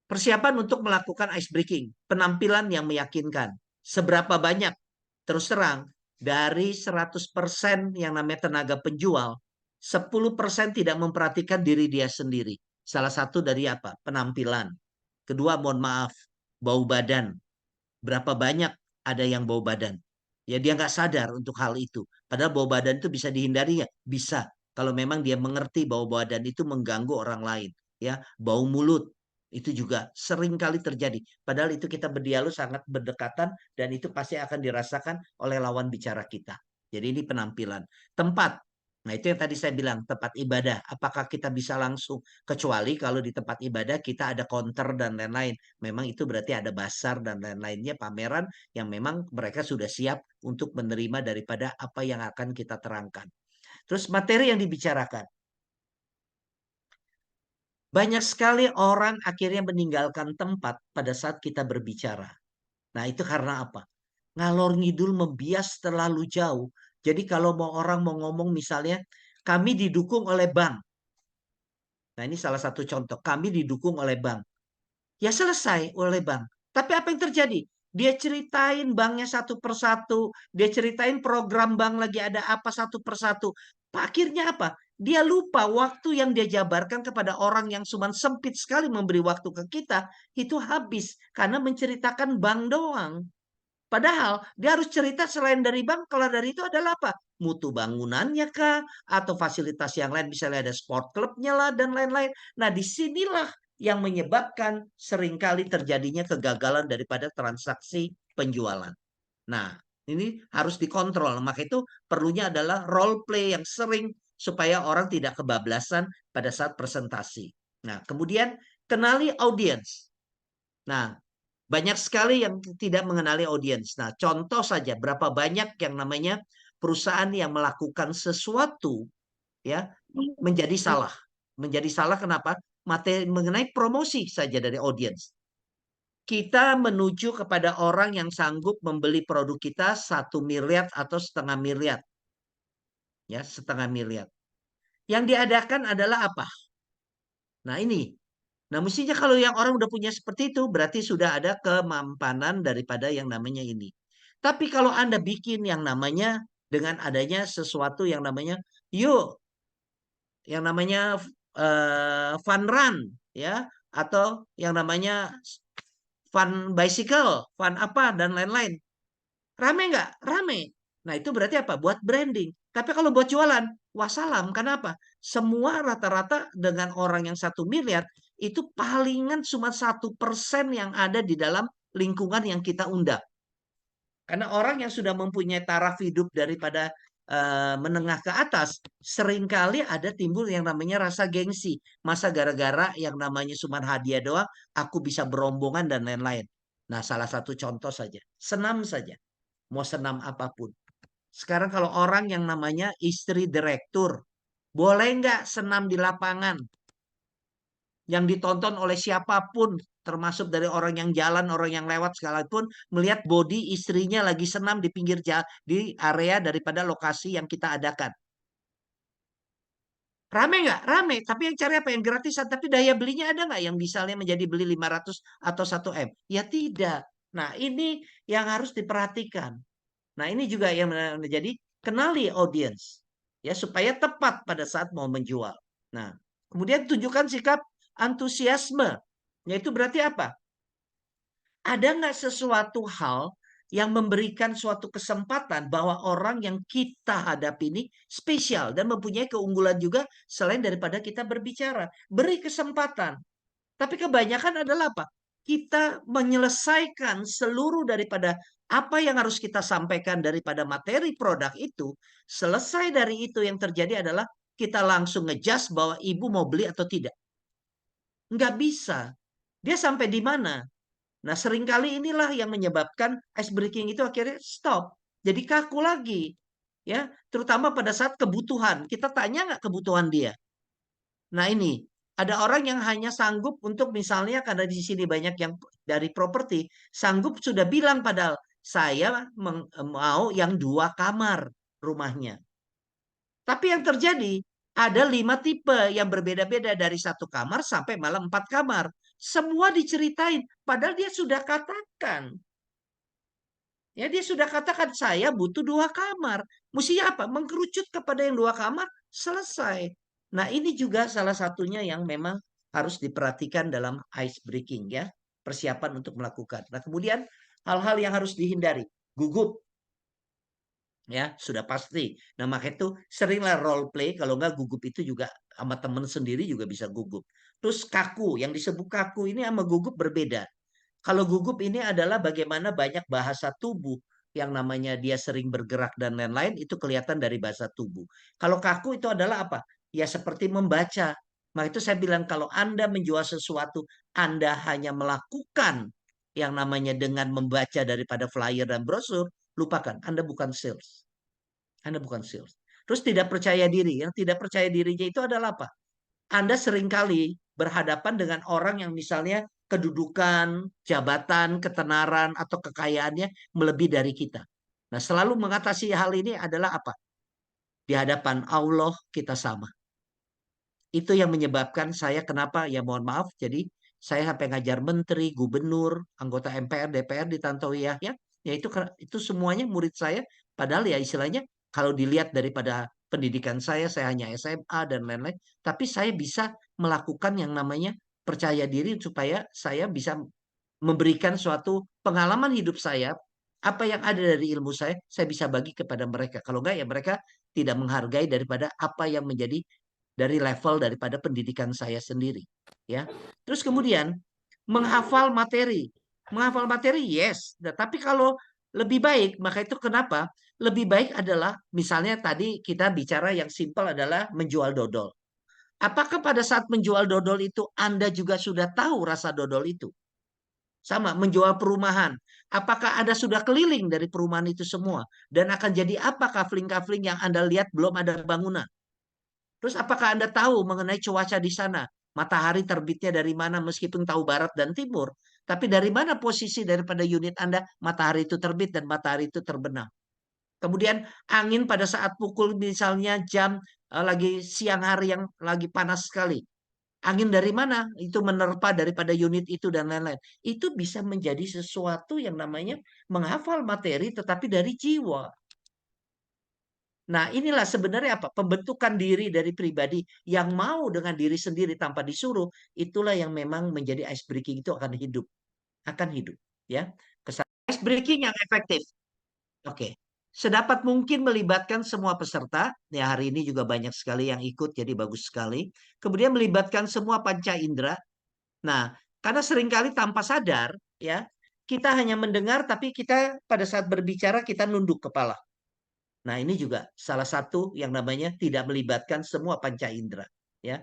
persiapan untuk melakukan ice breaking, penampilan yang meyakinkan. Seberapa banyak? Terus terang, dari 100% yang namanya tenaga penjual, 10% tidak memperhatikan diri dia sendiri. Salah satu dari apa? Penampilan. Kedua, mohon maaf, bau badan. Berapa banyak ada yang bau badan? Ya dia nggak sadar untuk hal itu. Padahal bau badan itu bisa dihindari ya? Bisa. Kalau memang dia mengerti bau badan itu mengganggu orang lain. Ya, bau mulut itu juga sering kali terjadi. Padahal itu kita berdialog sangat berdekatan dan itu pasti akan dirasakan oleh lawan bicara kita. Jadi ini penampilan. Tempat. Nah, itu yang tadi saya bilang, tempat ibadah. Apakah kita bisa langsung? Kecuali kalau di tempat ibadah kita ada counter dan lain-lain. Memang itu berarti ada basar dan lain-lainnya, pameran yang memang mereka sudah siap untuk menerima daripada apa yang akan kita terangkan. Terus materi yang dibicarakan. Banyak sekali orang akhirnya meninggalkan tempat pada saat kita berbicara. Nah, itu karena apa? Ngalor ngidul membias terlalu jauh. Jadi kalau mau orang mau ngomong misalnya, kami didukung oleh bank. Nah, ini salah satu contoh. Kami didukung oleh bank. Ya selesai oleh bank. Tapi apa yang terjadi? Dia ceritain banknya satu persatu. Dia ceritain program bank lagi ada apa satu persatu. Akhirnya apa? Dia lupa waktu yang dia jabarkan kepada orang yang cuma sempit sekali memberi waktu ke kita. Itu habis. Karena menceritakan bank doang. Padahal dia harus cerita selain dari bank, kalau dari itu adalah apa? Mutu bangunannya kah? Atau fasilitas yang lain, misalnya ada sport clubnya lah dan lain-lain. Nah, disinilah yang menyebabkan seringkali terjadinya kegagalan daripada transaksi penjualan. Nah, ini harus dikontrol. Maka itu perlunya adalah role play yang sering supaya orang tidak kebablasan pada saat presentasi. Nah, kemudian kenali audiens. Nah, banyak sekali yang tidak mengenali audiens. Nah, contoh saja berapa banyak yang namanya perusahaan yang melakukan sesuatu ya menjadi salah. Menjadi salah kenapa? Materi mengenai promosi saja dari audiens. Kita menuju kepada orang yang sanggup membeli produk kita 1 miliar atau setengah miliar. Ya, setengah miliar. Yang diadakan adalah apa? Nah ini. Nah mestinya kalau yang orang udah punya seperti itu, berarti sudah ada kemampanan daripada yang namanya ini. Tapi kalau Anda bikin yang namanya dengan adanya sesuatu yang namanya, yuk, yang namanya fun run, ya, atau yang namanya fun bicycle, fun apa dan lain-lain. Rame nggak? Rame. Nah itu berarti apa? Buat branding. Tapi kalau buat jualan, wassalam. Kenapa? Semua rata-rata dengan orang yang 1 miliar itu palingan cuma 1% yang ada di dalam lingkungan yang kita undang. Karena orang yang sudah mempunyai taraf hidup daripada menengah ke atas, seringkali ada timbul yang namanya rasa gengsi. Masa gara-gara yang namanya cuma hadiah doang, aku bisa berombongan dan lain-lain. Nah, salah satu contoh saja, senam saja. Mau senam apapun. Sekarang kalau orang yang namanya istri direktur, boleh nggak senam di lapangan? Yang ditonton oleh siapapun, termasuk dari orang yang jalan, orang yang lewat sekalipun, melihat body istrinya lagi senam di pinggir jalan, di area daripada lokasi yang kita adakan. Rame nggak? Rame. Tapi yang cari apa? Yang gratisan. Tapi daya belinya ada nggak yang misalnya menjadi beli 500 atau 1 M? Ya tidak. Nah ini yang harus diperhatikan. Nah ini juga yang menjadi kenali audiens. Ya supaya tepat pada saat mau menjual. Nah kemudian tunjukkan sikap antusiasme. Yaitu berarti apa? Ada nggak sesuatu hal yang memberikan suatu kesempatan bahwa orang yang kita hadapi ini spesial dan mempunyai keunggulan juga selain daripada kita berbicara. Beri kesempatan. Tapi kebanyakan adalah apa? Kita menyelesaikan seluruh daripada apa yang harus kita sampaikan daripada materi produk itu. Selesai dari itu yang terjadi adalah kita langsung ngejudge bahwa ibu mau beli atau tidak. Nggak bisa. Dia sampai di mana? Nah, seringkali inilah yang menyebabkan ice breaking itu akhirnya stop. Jadi kaku lagi. Ya, terutama pada saat kebutuhan. Kita tanya nggak kebutuhan dia. Nah, ini ada orang yang hanya sanggup untuk misalnya karena di sini banyak yang dari properti, sanggup sudah bilang padahal saya mau yang 2 kamar rumahnya. Tapi yang terjadi ada 5 tipe yang berbeda-beda dari 1 kamar sampai malam 4 kamar. Semua diceritain, padahal dia sudah katakan. Ya, dia sudah katakan saya butuh 2 kamar. Mestinya apa? Mengkerucut kepada yang 2 kamar, selesai. Nah, ini juga salah satunya yang memang harus diperhatikan dalam ice breaking ya. Persiapan untuk melakukan. Nah, kemudian hal-hal yang harus dihindari. Gugup, ya sudah pasti. Nah maka itu seringlah role play, kalau nggak gugup itu juga sama temen sendiri juga bisa gugup. Terus kaku, yang disebut kaku ini sama gugup berbeda. Kalau gugup ini adalah bagaimana banyak bahasa tubuh yang namanya dia sering bergerak dan lain-lain itu kelihatan dari bahasa tubuh. Kalau kaku itu adalah apa? Ya seperti membaca. Maka itu saya bilang kalau Anda menjual sesuatu, Anda hanya melakukan yang namanya dengan membaca daripada flyer dan brosur, lupakan, Anda bukan sales. Anda bukan sales. Terus tidak percaya diri. Yang tidak percaya dirinya itu adalah apa? Anda seringkali berhadapan dengan orang yang misalnya kedudukan, jabatan, ketenaran, atau kekayaannya melebihi dari kita. Nah, selalu mengatasi hal ini adalah apa? Di hadapan Allah kita sama. Itu yang menyebabkan saya kenapa, ya mohon maaf, jadi saya sampai ngajar menteri, gubernur, anggota MPR, DPR di Tantowi Yahya, ya itu semuanya murid saya. Padahal ya istilahnya kalau dilihat daripada pendidikan saya hanya SMA dan lain-lain, tapi saya bisa melakukan yang namanya percaya diri supaya saya bisa memberikan suatu pengalaman hidup saya, apa yang ada dari ilmu saya bisa bagi kepada mereka. Kalau enggak ya mereka tidak menghargai daripada apa yang menjadi dari level daripada pendidikan saya sendiri, ya. Terus kemudian menghafal materi. Menghafal materi yes, tapi kalau lebih baik, maka itu kenapa? Lebih baik adalah misalnya tadi kita bicara yang simpel adalah menjual dodol. Apakah pada saat menjual dodol itu Anda juga sudah tahu rasa dodol itu? Sama, menjual perumahan. Apakah Anda sudah keliling dari perumahan itu semua? Dan akan jadi apa kafling-kafling yang Anda lihat belum ada bangunan? Terus apakah Anda tahu mengenai cuaca di sana? Matahari terbitnya dari mana meskipun tahu barat dan timur. Tapi dari mana posisi daripada unit Anda matahari itu terbit dan matahari itu terbenam? Kemudian angin pada saat pukul misalnya jam lagi siang hari yang lagi panas sekali. Angin dari mana? Itu menerpa daripada unit itu dan lain-lain. Itu bisa menjadi sesuatu yang namanya menghafal materi tetapi dari jiwa. Nah, inilah sebenarnya apa? Pembentukan diri dari pribadi yang mau dengan diri sendiri tanpa disuruh, itulah yang memang menjadi ice breaking itu akan hidup, ya. Ice breaking yang efektif. Oke. Sedapat mungkin melibatkan semua peserta. Ya, hari ini juga banyak sekali yang ikut, jadi bagus sekali. Kemudian melibatkan semua panca indera. Nah, karena seringkali tanpa sadar, ya, kita hanya mendengar, tapi kita pada saat berbicara kita nunduk kepala. Nah, ini juga salah satu yang namanya tidak melibatkan semua panca indera, ya.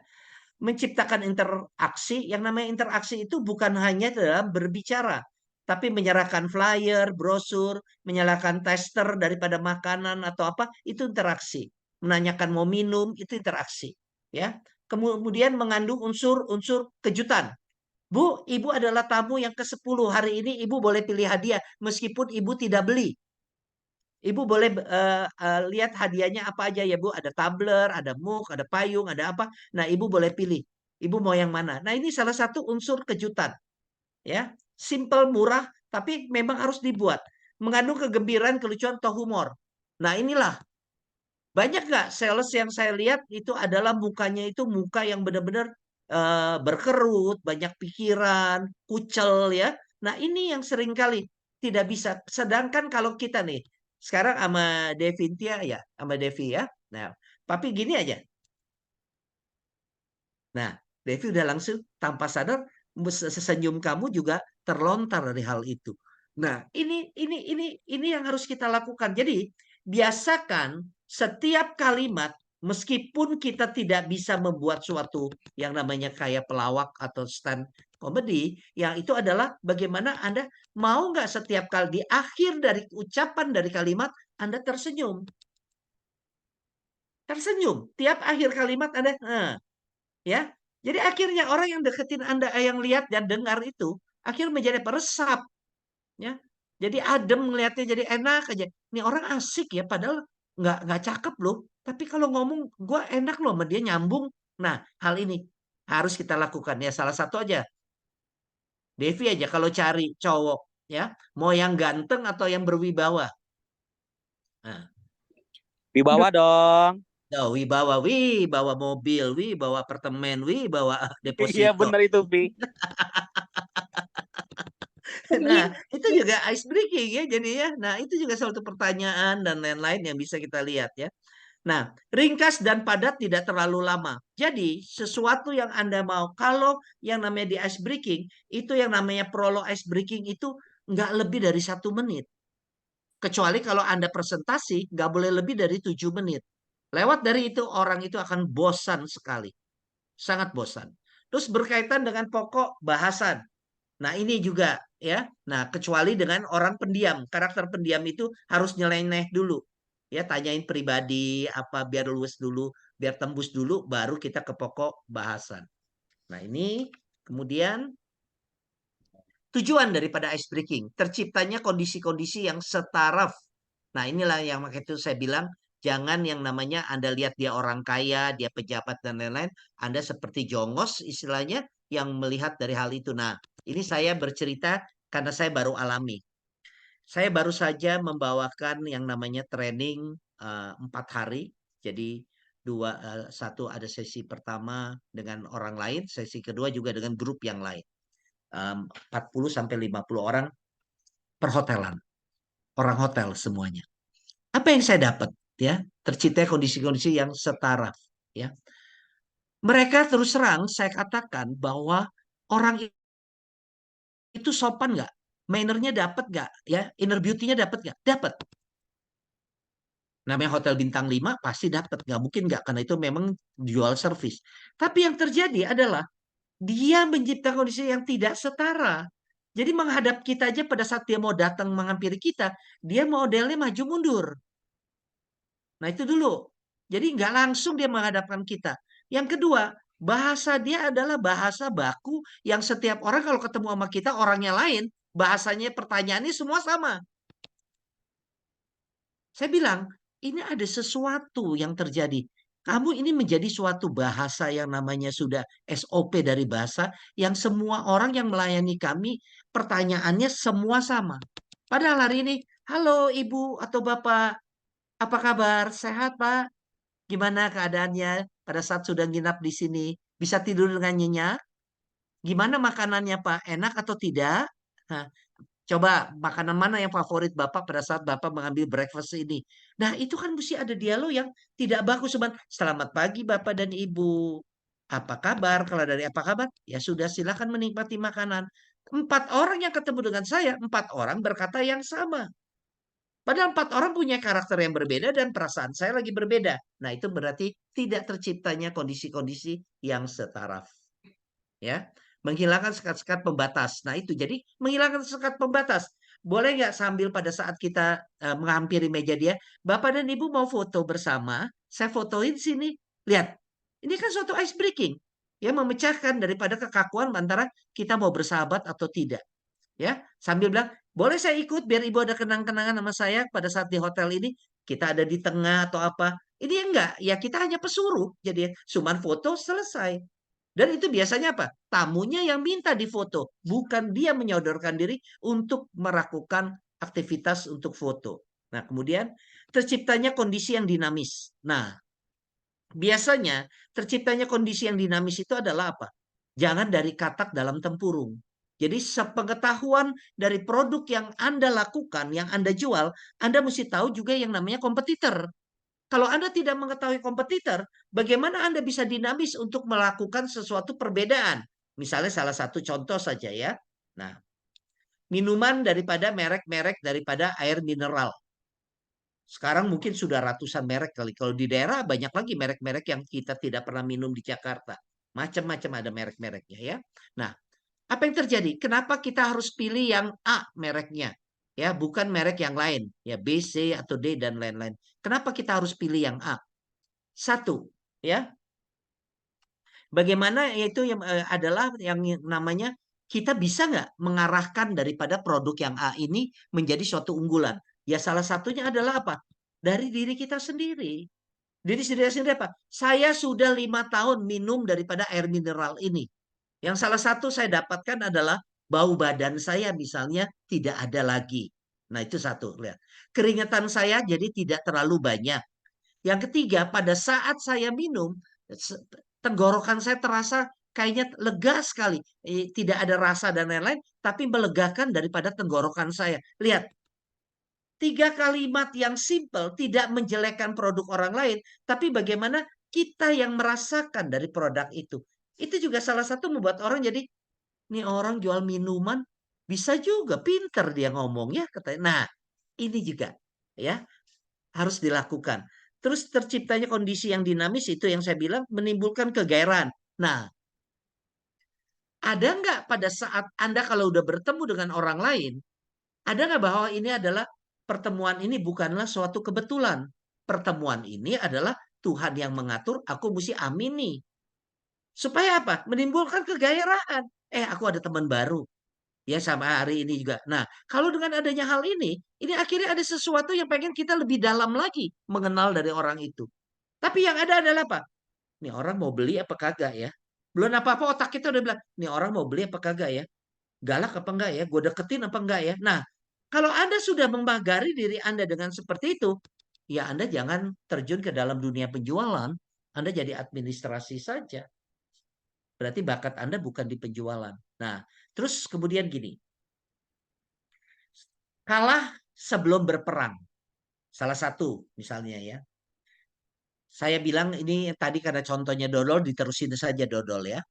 Menciptakan interaksi, yang namanya interaksi itu bukan hanya dalam berbicara, tapi menyerahkan flyer, brosur, menyalakan tester daripada makanan atau apa, itu interaksi. Menanyakan mau minum, itu interaksi, ya. Kemudian mengandung unsur-unsur kejutan. Bu, ibu adalah tamu yang ke-10 hari ini, ibu boleh pilih hadiah meskipun ibu tidak beli. Ibu boleh lihat hadiahnya apa aja ya Bu. Ada tumbler, ada mug, ada payung, ada apa. Nah, Ibu boleh pilih. Ibu mau yang mana? Nah, ini salah satu unsur kejutan. Ya, simple, murah, tapi memang harus dibuat. Mengandung kegembiraan, kelucuan, atau humor. Nah, inilah. Banyak nggak sales yang saya lihat itu adalah mukanya itu muka yang benar-benar berkerut, banyak pikiran, kucel ya. Nah, ini yang seringkali tidak bisa. Sedangkan kalau kita nih, sekarang sama Devintia ya, sama Devi ya. Nah, tapi gini aja. Nah, Devi udah langsung tanpa sadar sesenyum kamu juga terlontar dari hal itu. Nah, ini yang harus kita lakukan. Jadi, biasakan setiap kalimat meskipun kita tidak bisa membuat suatu yang namanya kayak pelawak atau stand komedi, yang itu adalah bagaimana Anda mau nggak setiap kali di akhir dari ucapan dari kalimat Anda tersenyum. Tersenyum. Tiap akhir kalimat Anda, ya. Jadi akhirnya orang yang deketin Anda, yang lihat dan dengar itu, akhirnya menjadi peresap, ya. Jadi adem ngelihatnya, jadi enak aja. Ini orang asik ya, padahal nggak cakep loh. Tapi kalau ngomong, gue enak loh sama dia nyambung. Nah, hal ini harus kita lakukan ya. Salah satu aja, Devi aja kalau cari cowok, ya, mau yang ganteng atau yang berwibawa. Nah,
Di bawah dong.
oh, wibawa, wih, bawa mobil, wih, bawa apartemen, wih, bawa
Iya
deposito.
bener itu, Pi.
Nah, itu juga ice breaking ya jadinya. Nah, itu juga suatu pertanyaan dan lain-lain yang bisa kita lihat ya. Nah, ringkas dan padat tidak terlalu lama. Jadi, sesuatu yang Anda mau, kalau yang namanya di ice breaking, itu yang namanya prolog ice breaking itu nggak lebih dari 1 menit. Kecuali kalau Anda presentasi, nggak boleh lebih dari 7 menit. Lewat dari itu, orang itu akan bosan sekali. Sangat bosan. Terus berkaitan dengan pokok bahasan. Nah, ini juga ya. Nah, kecuali dengan orang pendiam. Karakter pendiam itu harus nyeleneh dulu. Ya, tanyain pribadi apa biar luwes dulu, biar tembus dulu baru kita ke pokok bahasan. Nah, ini kemudian tujuan daripada ice breaking, terciptanya kondisi-kondisi yang setaraf. Nah, inilah yang makanya itu saya bilang jangan yang namanya Anda lihat dia orang kaya, dia pejabat dan lain-lain, Anda seperti jongos istilahnya yang melihat dari hal itu. Nah, ini saya bercerita karena saya baru alami. Saya baru saja membawakan yang namanya training 4 hari. Jadi satu ada sesi pertama dengan orang lain, sesi kedua juga dengan grup yang lain. 40 sampai 50 orang perhotelan, orang hotel semuanya. Apa yang saya dapat ya? Tercipta kondisi-kondisi yang setara ya. Mereka terus terang saya katakan bahwa orang itu sopan nggak? Mannernya dapat nggak? Ya, inner beauty-nya dapat nggak? Dapat. Namanya hotel bintang 5 pasti dapat. Nggak mungkin nggak, karena itu memang jual service. Tapi yang terjadi adalah dia menciptakan kondisi yang tidak setara. Jadi menghadap kita aja pada saat dia mau datang menghampiri kita, dia modelnya maju mundur. Nah itu dulu. Jadi nggak langsung dia menghadapkan kita. Yang kedua, bahasa dia adalah bahasa baku yang setiap orang kalau ketemu sama kita, orangnya lain, bahasanya pertanyaannya semua sama. Saya bilang, ini ada sesuatu yang terjadi. Kamu ini menjadi suatu bahasa yang namanya sudah SOP dari bahasa yang semua orang yang melayani kami pertanyaannya semua sama. Padahal hari ini, halo Ibu atau Bapak, apa kabar? Sehat Pak? Gimana keadaannya pada saat sudah nginap di sini? Bisa tidur dengan nyenyak? Gimana makanannya Pak? Enak atau tidak? Nah, coba makanan mana yang favorit Bapak pada saat Bapak mengambil breakfast ini? Nah, itu kan mesti ada dialog yang tidak bagus. Selamat pagi Bapak dan Ibu. Apa kabar? Kalau dari apa kabar? Ya sudah silakan menikmati makanan. 4 orang yang ketemu dengan saya, 4 orang berkata yang sama. Padahal 4 orang punya karakter yang berbeda dan perasaan saya lagi berbeda. Nah, itu berarti tidak terciptanya kondisi-kondisi yang setaraf. Ya, menghilangkan sekat-sekat pembatas. Nah, itu jadi menghilangkan sekat pembatas. Boleh nggak sambil pada saat kita menghampiri meja dia, Bapak dan Ibu mau foto bersama? Saya fotoin sini. Lihat, ini kan suatu ice breaking. Ya, memecahkan daripada kekakuan antara kita mau bersahabat atau tidak. Ya, sambil bilang, boleh saya ikut biar ibu ada kenang-kenangan sama saya pada saat di hotel ini. Kita ada di tengah atau apa. Ini enggak, ya kita hanya pesuruh. Jadi cuman foto selesai. Dan itu biasanya apa? Tamunya yang minta difoto. Bukan dia menyodorkan diri untuk melakukan aktivitas untuk foto. Nah, kemudian terciptanya kondisi yang dinamis. Nah, biasanya terciptanya kondisi yang dinamis itu adalah apa? Jangan dari katak dalam tempurung. Jadi sepengetahuan dari produk yang Anda lakukan, yang Anda jual, Anda mesti tahu juga yang namanya kompetitor. Kalau Anda tidak mengetahui kompetitor, bagaimana Anda bisa dinamis untuk melakukan sesuatu perbedaan? Misalnya salah satu contoh saja ya. Nah, minuman daripada merek-merek daripada air mineral. Sekarang mungkin sudah ratusan merek kali. Kalau di daerah banyak lagi merek-merek yang kita tidak pernah minum di Jakarta. Macam-macam ada merek-mereknya ya. Nah, apa yang terjadi? Kenapa kita harus pilih yang A mereknya? Ya, bukan merek yang lain. Ya, B, C, atau D, dan lain-lain. Kenapa kita harus pilih yang A? Satu, ya. Bagaimana itu yang adalah yang namanya kita bisa nggak mengarahkan daripada produk yang A ini menjadi suatu unggulan? Ya salah satunya adalah apa? Dari diri kita sendiri. Diri sendiri apa? Saya sudah 5 tahun minum daripada air mineral ini. Yang salah satu saya dapatkan adalah bau badan saya misalnya tidak ada lagi. Nah itu satu. Lihat. Keringetan saya jadi tidak terlalu banyak. Yang ketiga, pada saat saya minum, tenggorokan saya terasa kayaknya lega sekali. Tidak ada rasa dan lain-lain, tapi melegakan daripada tenggorokan saya. Lihat, 3 kalimat yang simple, tidak menjelekkan produk orang lain, tapi bagaimana kita yang merasakan dari produk itu. Itu juga salah satu membuat orang jadi, nih orang jual minuman, bisa juga, pinter dia ngomong ya, katanya. Nah, ini juga ya harus dilakukan. Terus terciptanya kondisi yang dinamis itu yang saya bilang menimbulkan kegairahan. Nah, ada nggak pada saat Anda kalau udah bertemu dengan orang lain, ada nggak bahwa ini adalah pertemuan ini bukanlah suatu kebetulan. Pertemuan ini adalah Tuhan yang mengatur, aku mesti amini. Supaya apa? Menimbulkan kegairahan. Aku ada teman baru. Ya sama hari ini juga. Nah, kalau dengan adanya hal ini akhirnya ada sesuatu yang pengen kita lebih dalam lagi mengenal dari orang itu. Tapi yang ada adalah apa? Nih orang mau beli apa kagak ya? Belum apa-apa otak kita udah bilang, nih orang mau beli apa kagak ya? Galak apa enggak ya? Gue deketin apa enggak ya? Nah, kalau Anda sudah memagari diri Anda dengan seperti itu, ya Anda jangan terjun ke dalam dunia penjualan. Anda jadi administrasi saja. Berarti bakat Anda bukan di penjualan. Nah, terus kemudian gini, kalah sebelum berperang. Salah satu misalnya ya. Saya bilang ini tadi karena contohnya dodol, diterusin saja dodol ya.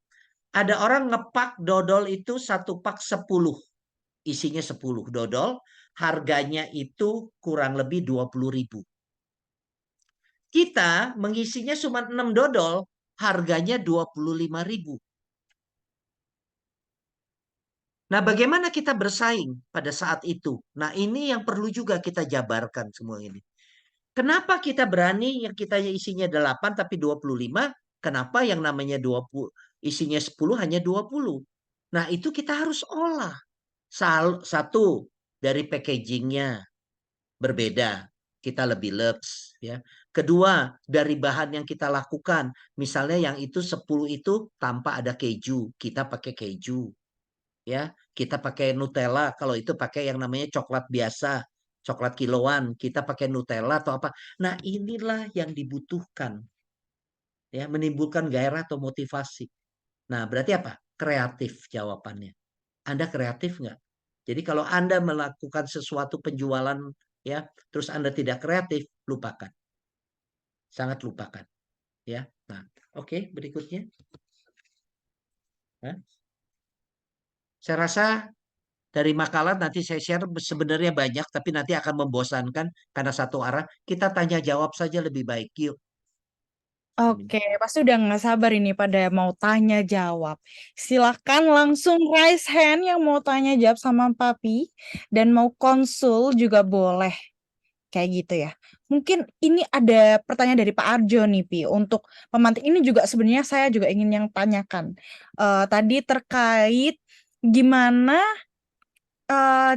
Ada orang ngepak dodol itu satu pak 10. Isinya 10 dodol. Harganya itu kurang lebih 20.000. Kita mengisinya cuma 6 dodol. Harganya 25.000. Nah bagaimana kita bersaing pada saat itu? Nah ini yang perlu juga kita jabarkan semua ini. Kenapa kita berani yang kita isinya 8 tapi 25? Kenapa yang namanya 20 isinya 10 hanya 20? Nah, itu kita harus olah. Satu dari packagingnya berbeda. kita lebih lux ya. Kedua, dari bahan yang kita lakukan, misalnya yang itu 10 itu tanpa ada keju, kita pakai keju ya. Kita pakai Nutella, kalau itu pakai yang namanya coklat biasa, coklat kiloan, kita pakai Nutella atau apa. Nah, inilah yang dibutuhkan ya, menimbulkan gairah atau motivasi. Nah, berarti apa? Kreatif jawabannya. Anda kreatif nggak? Jadi kalau Anda melakukan sesuatu penjualan ya, terus Anda tidak kreatif, lupakan. Sangat lupakan ya. Nah, oke, berikutnya. Nah, saya rasa dari makalah nanti saya share sebenarnya banyak, tapi nanti akan membosankan karena satu arah. Kita tanya jawab saja lebih baik. Yuk.
Oke, pasti udah nggak sabar ini pada mau tanya jawab. Silakan langsung raise hand yang mau tanya jawab sama Papi dan mau konsul juga boleh. Kayak gitu ya. Mungkin ini ada pertanyaan dari Pak Arjo nih, Pi. Untuk pemantik ini juga sebenarnya saya juga ingin yang tanyakan. Tadi terkait gimana eh,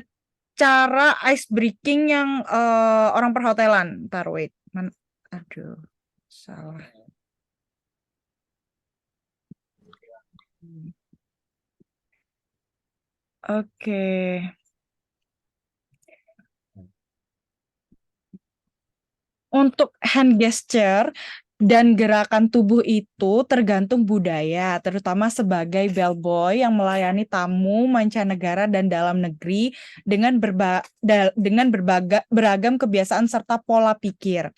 cara ice breaking yang orang perhotelan. Ntar wait. Aduh, salah. Oke. Untuk hand gesture dan gerakan tubuh itu tergantung budaya, terutama sebagai bellboy yang melayani tamu mancanegara dan dalam negeri dengan beragam kebiasaan serta pola pikir.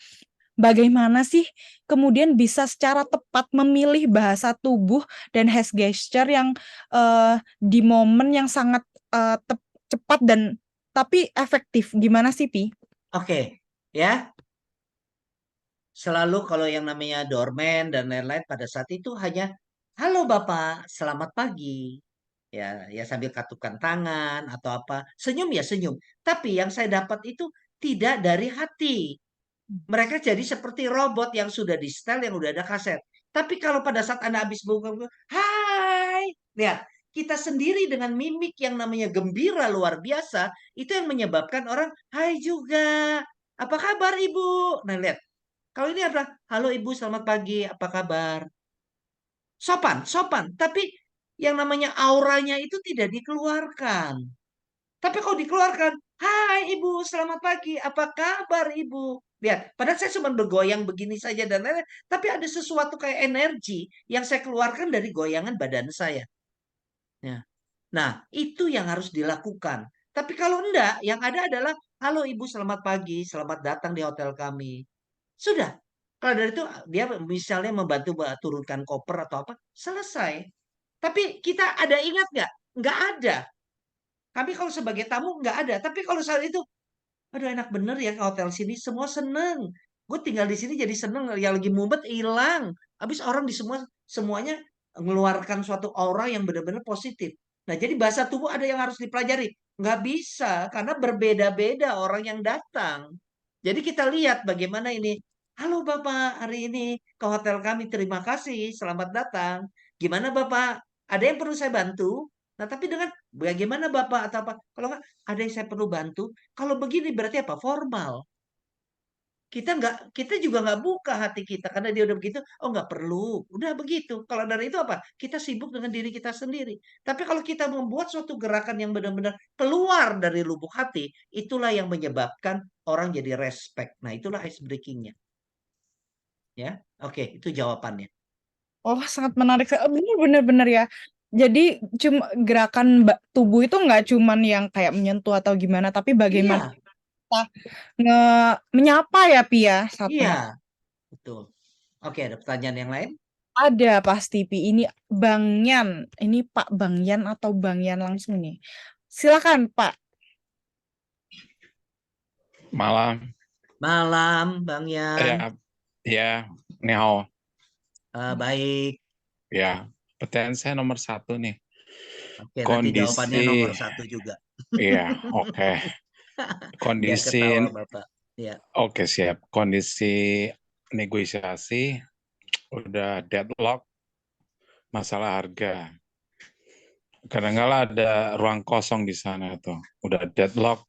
Bagaimana sih kemudian bisa secara tepat memilih bahasa tubuh dan hand gesture yang di momen yang sangat cepat dan tapi efektif? Gimana sih, Pi?
Oke, ya. Selalu kalau yang namanya doorman dan lain-lain pada saat itu hanya, halo Bapak, selamat pagi. Ya, ya sambil katukan tangan atau apa. Senyum ya senyum. Tapi yang saya dapat itu tidak dari hati. Mereka jadi seperti robot yang sudah di setel, yang udah ada kaset. Tapi kalau pada saat Anda habis buka, hai, lihat, kita sendiri dengan mimik yang namanya gembira luar biasa, itu yang menyebabkan orang, hai juga, apa kabar Ibu? Nah lihat, kalau ini adalah, halo Ibu, selamat pagi, apa kabar? Sopan, sopan. Tapi yang namanya auranya itu tidak dikeluarkan. Tapi kalau dikeluarkan, hai Ibu, selamat pagi, apa kabar Ibu? Lihat, padahal saya cuma bergoyang begini saja dan lain-lain. Tapi ada sesuatu kayak energi yang saya keluarkan dari goyangan badan saya. Ya. Nah, itu yang harus dilakukan. Tapi kalau enggak, yang ada adalah, halo Ibu, selamat pagi, selamat datang di hotel kami. Sudah. Kalau dari itu dia misalnya membantu turunkan koper atau apa, selesai. Tapi kita ada ingat nggak? Nggak ada. Kami kalau sebagai tamu nggak ada. Tapi kalau saat itu, aduh enak bener ya ke hotel sini, semua seneng. Gue tinggal di sini jadi seneng. Yang lagi mumet hilang. Habis orang di semuanya mengeluarkan suatu aura yang benar-benar positif. Nah, jadi bahasa tubuh ada yang harus dipelajari. Nggak bisa karena berbeda-beda orang yang datang. Jadi kita lihat bagaimana ini. Halo Bapak, hari ini ke hotel kami. Terima kasih, selamat datang. Gimana Bapak? Ada yang perlu saya bantu? Nah, tapi dengan bagaimana Bapak atau apa? Kalau nggak ada yang saya perlu bantu. Kalau begini berarti apa? Formal. Kita juga nggak buka hati kita karena dia udah begitu. Oh nggak perlu. Udah begitu. Kalau dari itu apa? Kita sibuk dengan diri kita sendiri. Tapi kalau kita membuat suatu gerakan yang benar-benar keluar dari lubuk hati, itulah yang menyebabkan orang jadi respect. Nah, itulah ice breakingnya. Ya, oke, itu jawabannya.
Oh, sangat menarik. Bener-bener ya. Jadi cuma gerakan tubuh itu nggak cuman yang kayak menyentuh atau gimana, tapi bagaimana
Iya,
kita menyapa ya, Pi ya.
iya, betul. Oke, ada pertanyaan yang lain?
Ada pasti, Pi. Ini Bang Yan. Ini Pak Bang Yan atau Bang Yan langsung nih. Silakan, Pak.
Malam,
Malam, Bang Yan.
ya, ya, ni hao,
Baik.
ya. Pertanyaan saya nomor 1 nih.
Oke, nanti jawabannya
Kondisi,
nomor 1 juga.
iya, oke.
Biar
Kondisi,
ketawa Bapak. Ya,
oke siap. Kondisi negosiasi udah deadlock masalah harga. Kadang-kala ada ruang kosong di sana tuh. Udah deadlock,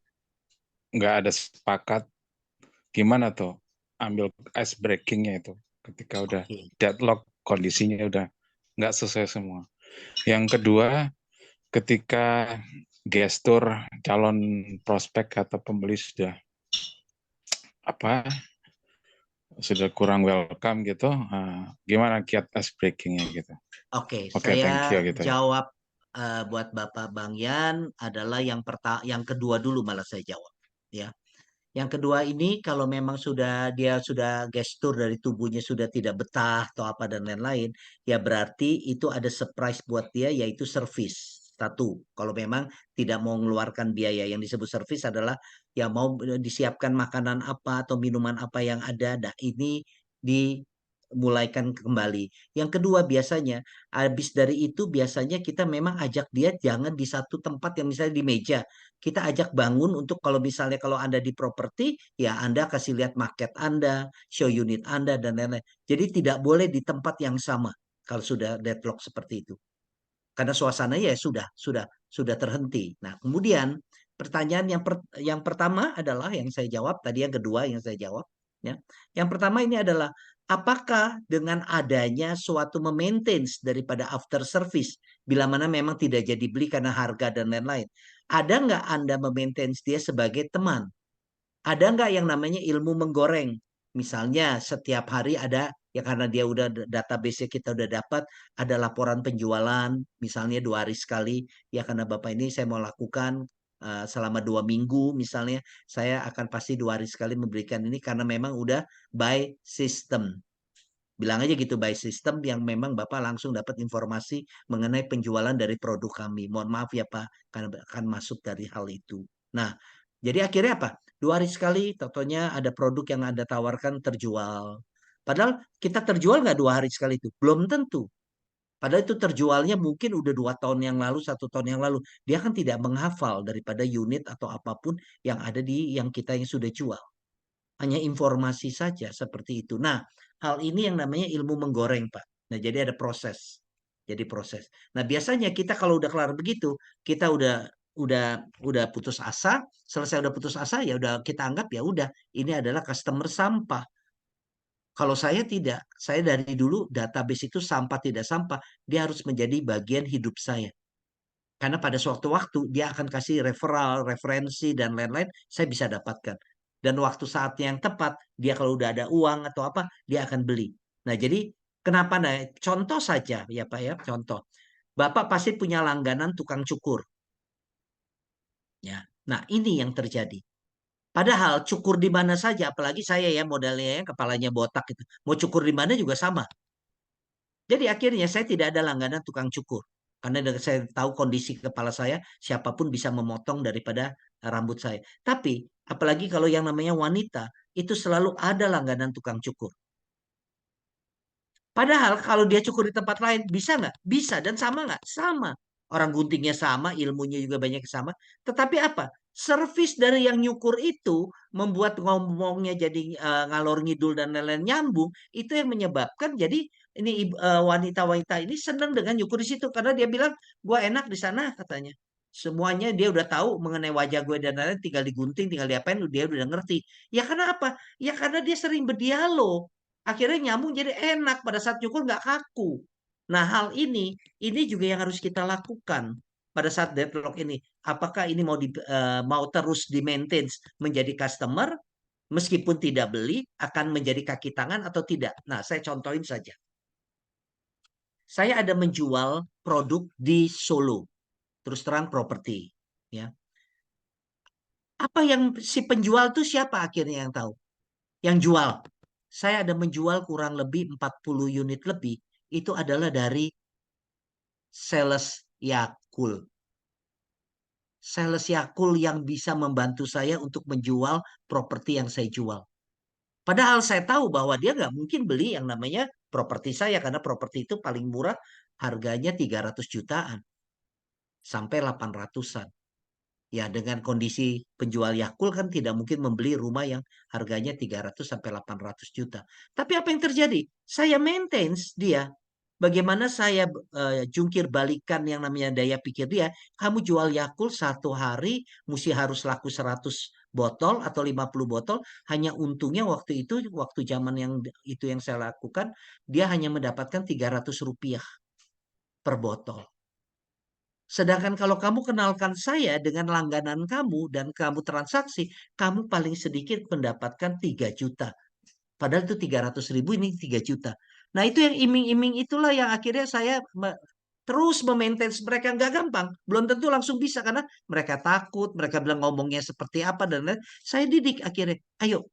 nggak ada sepakat. gimana tuh ambil ice breakingnya itu ketika udah
Oke.
deadlock, kondisinya udah nggak sesuai semua. Yang kedua, ketika gestur calon prospek atau pembeli sudah sudah kurang welcome gitu, gimana kiat ice breakingnya gitu.
Oke,
Oke, thank you
saya
gitu ya.
jawab buat Bapak Bang Yan adalah yang kedua dulu malah saya jawab. Ya, yang kedua ini kalau memang dia sudah gestur dari tubuhnya sudah tidak betah atau apa dan lain-lain, ya berarti itu ada surprise buat dia yaitu servis. Satu, kalau memang tidak mau mengeluarkan biaya yang disebut servis adalah ya mau disiapkan makanan apa atau minuman apa yang ada, nah ini dimulaikan kembali. Yang kedua biasanya habis dari itu biasanya kita memang ajak dia jangan di satu tempat yang misalnya di meja, kita ajak bangun untuk kalau misalnya kalau Anda di properti, ya Anda kasih lihat market Anda, show unit Anda, dan lain-lain. Jadi tidak boleh di tempat yang sama kalau sudah deadlock seperti itu. Karena suasana ya sudah terhenti. Nah, kemudian pertanyaan yang pertama adalah yang saya jawab, tadi yang kedua yang saya jawab. Ya. Yang pertama ini adalah, apakah dengan adanya suatu memaintains daripada after service, bila mana memang tidak jadi beli karena harga dan lain-lain, ada nggak Anda memaintains dia sebagai teman? Ada nggak yang namanya ilmu menggoreng? Misalnya setiap hari ada, ya karena dia udah database kita udah dapat, ada laporan penjualan, misalnya 2 hari sekali, ya karena Bapak ini saya mau lakukan selama 2 minggu misalnya, saya akan pasti 2 hari sekali memberikan ini karena memang udah by system. Bilang aja gitu by system yang memang Bapak langsung dapat informasi mengenai penjualan dari produk kami. Mohon maaf ya Pak, karena akan masuk dari hal itu. Nah, jadi akhirnya apa? 2 hari sekali, contohnya ada produk yang Anda tawarkan terjual. Padahal kita terjual nggak 2 hari sekali itu? Belum tentu. Padahal itu terjualnya mungkin udah 2 tahun yang lalu, 1 tahun yang lalu. Dia kan tidak menghafal daripada unit atau apapun yang ada di yang kita yang sudah jual. Hanya informasi saja seperti itu. Nah, hal ini yang namanya ilmu menggoreng, Pak. Nah, jadi ada proses. Jadi proses. Nah, biasanya kita kalau udah kelar begitu, kita udah putus asa, selesai udah putus asa ya udah kita anggap ya udah ini adalah customer sampah. Kalau saya tidak, saya dari dulu database itu sampah tidak sampah, dia harus menjadi bagian hidup saya. Karena pada suatu waktu dia akan kasih referral, referensi, dan lain-lain, saya bisa dapatkan. Dan waktu saatnya yang tepat, dia kalau udah ada uang atau apa, dia akan beli. Nah, jadi kenapa? Nah, contoh saja ya Pak ya, contoh. Bapak pasti punya langganan tukang cukur. Ya. Nah, ini yang terjadi. Padahal cukur di mana saja, apalagi saya ya modalnya ya, kepalanya botak gitu. Mau cukur di mana juga sama. Jadi akhirnya saya tidak ada langganan tukang cukur. Karena saya tahu kondisi kepala saya, siapapun bisa memotong daripada rambut saya. Tapi apalagi kalau yang namanya wanita, itu selalu ada langganan tukang cukur. Padahal kalau dia cukur di tempat lain, bisa nggak? Bisa. Dan sama nggak? Sama. Orang guntingnya sama, ilmunya juga banyak sama. Tetapi apa? Servis dari yang nyukur itu membuat ngomongnya jadi ngalor ngidul dan lain-lain nyambung. Itu yang menyebabkan jadi ini wanita-wanita ini senang dengan nyukur di situ. Karena dia bilang, gue enak di sana katanya. Semuanya dia udah tahu mengenai wajah gue dan lain-lain. Tinggal digunting, tinggal diapain, dia udah ngerti. Ya karena apa? Ya karena dia sering berdialog. Akhirnya nyambung jadi enak pada saat nyukur nggak kaku. Nah hal ini juga yang harus kita lakukan pada saat deadlock ini. Apakah ini mau terus di maintain menjadi customer meskipun tidak beli akan menjadi kaki tangan atau tidak? Nah saya contohin saja. Saya ada menjual produk di Solo, terus terang properti, ya. Apa yang si penjual tuh siapa akhirnya yang tahu? Yang jual. Saya ada menjual kurang lebih 40 unit lebih. Itu adalah dari sales Yakult. Sales Yakult yang bisa membantu saya untuk menjual properti yang saya jual. Padahal saya tahu bahwa dia nggak mungkin beli yang namanya properti saya. Karena properti itu paling murah harganya 300 jutaan. Sampai 800-an. Ya dengan kondisi penjual Yakult kan tidak mungkin membeli rumah yang harganya 300 sampai 800 juta. Tapi apa yang terjadi? Saya maintain dia. Bagaimana saya jungkir balikan yang namanya daya pikir dia, kamu jual Yakult satu hari mesti harus laku 100 botol atau 50 botol, hanya untungnya waktu itu, waktu zaman yang itu yang saya lakukan, dia hanya mendapatkan Rp300 per botol. Sedangkan kalau kamu kenalkan saya dengan langganan kamu dan kamu transaksi, kamu paling sedikit mendapatkan 3 juta. Padahal itu 300.000, ini 3 juta. Nah itu yang iming-iming itulah yang akhirnya saya terus memaintain mereka. Nggak gampang. Belum tentu langsung bisa karena mereka takut, mereka bilang ngomongnya seperti apa dan lain. Saya didik akhirnya. Ayo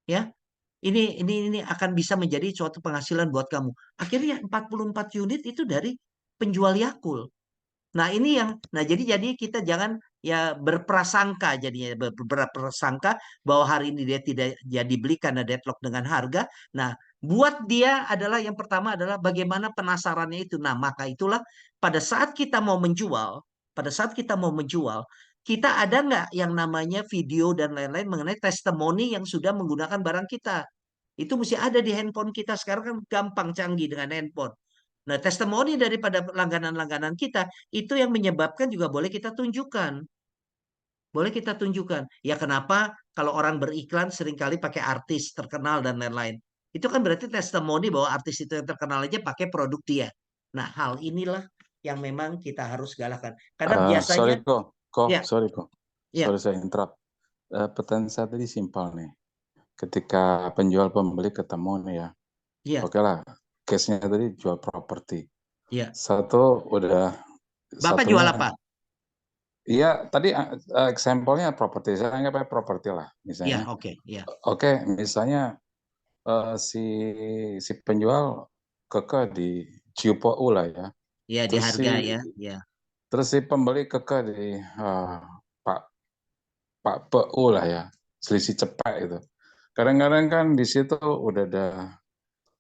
ya. Ini akan bisa menjadi suatu penghasilan buat kamu. Akhirnya 44 unit itu dari penjual Yakult. Nah, ini yang jadi kita jangan ya berprasangka, jadinya berprasangka bahwa hari ini dia tidak jadi beli karena deadlock dengan harga. Nah, buat dia adalah yang pertama adalah bagaimana penasarannya itu. Nah, maka itulah pada saat kita mau menjual, pada saat kita mau menjual, kita ada nggak yang namanya video dan lain-lain mengenai testimoni yang sudah menggunakan barang kita. Itu mesti ada di handphone kita. Sekarang kan gampang, canggih dengan handphone. Nah, testimoni daripada langganan-langganan kita itu yang menyebabkan juga boleh kita tunjukkan. Boleh kita tunjukkan. Ya kenapa kalau orang beriklan seringkali pakai artis terkenal dan lain-lain. Itu kan berarti testimoni bahwa artis itu yang terkenal aja pakai produk dia. Nah, hal inilah yang memang kita harus galakkan. Karena
Sorry
biasanya, ya,
kok.
ya,
Sorry saya interrupt. Pertanyaan saya tadi simpel nih. Ketika penjual pembeli ketemu nih ya,
ya,
oke lah, case-nya tadi jual properti.
ya.
Satu udah,
Bapak jual
satunya,
apa?
iya tadi example-nya properti, saya anggap properti lah
Ya,
misalnya.
oke, ya.
Oke, misalnya si penjual kekeh di Ciupo lah ya.
Ya, di
Terus
harga ya, ya.
si pembeli kekeh di Pak PU lah ya, selisih cepet itu. Kadang-kadang kan di situ udah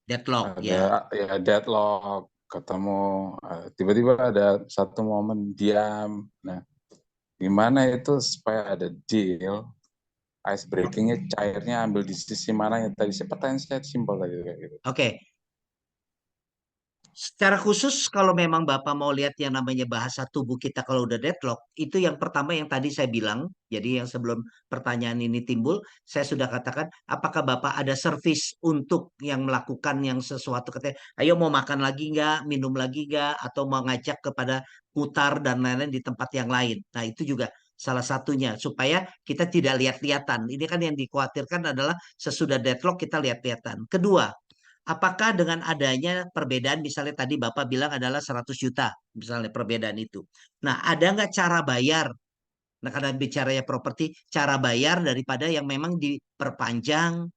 Deadlock,
ada
ya.
ya deadlock, ketemu tiba-tiba ada satu momen diam. Nah, gimana itu supaya ada deal, ice breakingnya cairnya ambil di sisi mana yang tadi pertanyaan saya simpel tadi kayak gitu.
Oke. Secara khusus kalau memang Bapak mau lihat yang namanya bahasa tubuh kita kalau udah deadlock, itu yang pertama yang tadi saya bilang, jadi yang sebelum pertanyaan ini timbul, saya sudah katakan, apakah Bapak ada servis untuk yang melakukan yang sesuatu, katanya, ayo mau makan lagi nggak, minum lagi nggak, atau mau ngajak kepada putar dan lain-lain di tempat yang lain. Nah itu juga salah satunya, supaya kita tidak lihat-lihatan. Ini kan yang dikhawatirkan adalah sesudah deadlock kita lihat-lihatan. Kedua, apakah dengan adanya perbedaan misalnya tadi Bapak bilang adalah 100 juta misalnya perbedaan itu. Nah, ada nggak cara bayar? Nah, karena bicaranya properti, cara bayar daripada yang memang diperpanjang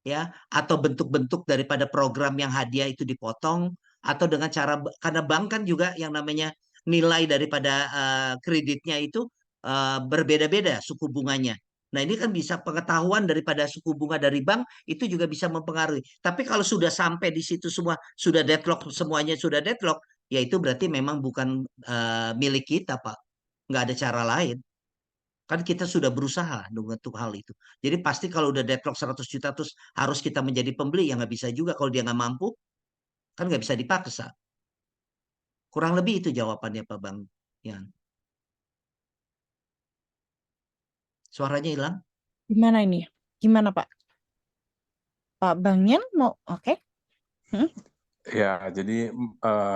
ya atau bentuk-bentuk daripada program yang hadiah itu dipotong atau dengan cara karena bank kan juga yang namanya nilai daripada kreditnya itu berbeda-beda suku bunganya. Nah, ini kan bisa pengetahuan daripada suku bunga dari bank itu juga bisa mempengaruhi. Tapi kalau sudah sampai di situ semua sudah deadlock, semuanya sudah deadlock, ya itu berarti memang bukan milik kita, Pak. Nggak ada cara lain. Kan kita sudah berusaha untuk hal itu. Jadi pasti kalau udah deadlock 100 juta terus harus kita menjadi pembeli, ya nggak bisa juga. Kalau dia nggak mampu, kan nggak bisa dipaksa. Kurang lebih itu jawabannya Pak Bang Yan. Suaranya hilang?
Gimana ini? Gimana Pak? Pak Bangyan mau oke? Hmm?
Ya, jadi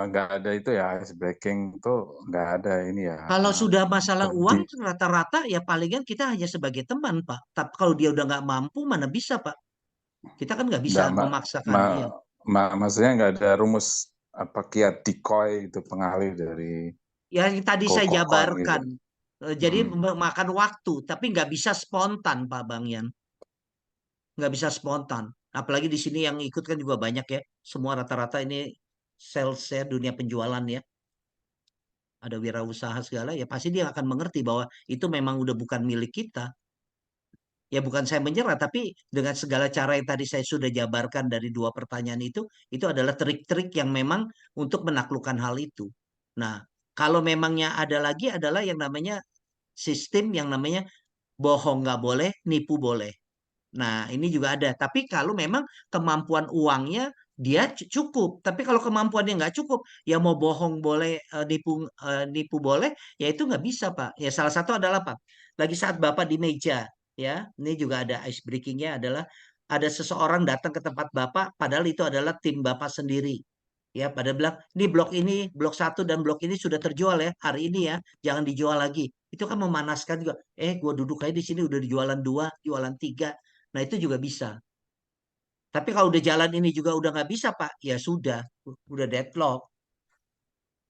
nggak ada itu ya, ice breaking tuh nggak ada ini ya.
Kalau sudah masalah uang,
Di,
rata-rata ya palingan kita hanya sebagai teman, Pak. Tapi kalau dia udah nggak mampu, mana bisa, Pak? Kita kan nggak bisa
nggak,
memaksakan. Iya.
maksudnya nggak ada rumus apa kiat decoy itu pengalih dari
Ya yang tadi saya
kokon gitu.
jabarkan. Jadi
Hmm.
makan waktu, tapi nggak bisa spontan, Pak Bang Yan. Nggak bisa spontan. Apalagi di sini yang ikut kan juga banyak ya. Semua rata-rata ini sales ya, dunia penjualan ya. Ada wirausaha segala, ya pasti dia akan mengerti bahwa itu memang udah bukan milik kita. Ya bukan saya menyerah, tapi dengan segala cara yang tadi saya sudah jabarkan dari dua pertanyaan itu adalah trik-trik yang memang untuk menaklukkan hal itu. Nah, kalau memangnya ada lagi adalah yang namanya sistem yang namanya bohong nggak boleh, nipu boleh. Nah, ini juga ada. Tapi kalau memang kemampuan uangnya dia cukup. Tapi kalau kemampuannya nggak cukup, ya mau bohong boleh, nipu boleh, ya itu nggak bisa, Pak. Ya salah satu adalah Pak, lagi saat Bapak di meja, ya, ini juga ada ice breakingnya adalah ada seseorang datang ke tempat Bapak, padahal itu adalah tim Bapak sendiri. Ya, pada bilang, ini blok 1 dan blok ini sudah terjual ya, hari ini ya, jangan dijual lagi. Itu kan memanaskan juga. Gue duduk aja di sini udah dijualan 2, jualan 3. Nah, itu juga bisa. Tapi kalau udah jalan ini juga udah nggak bisa, Pak, ya sudah, udah deadlock.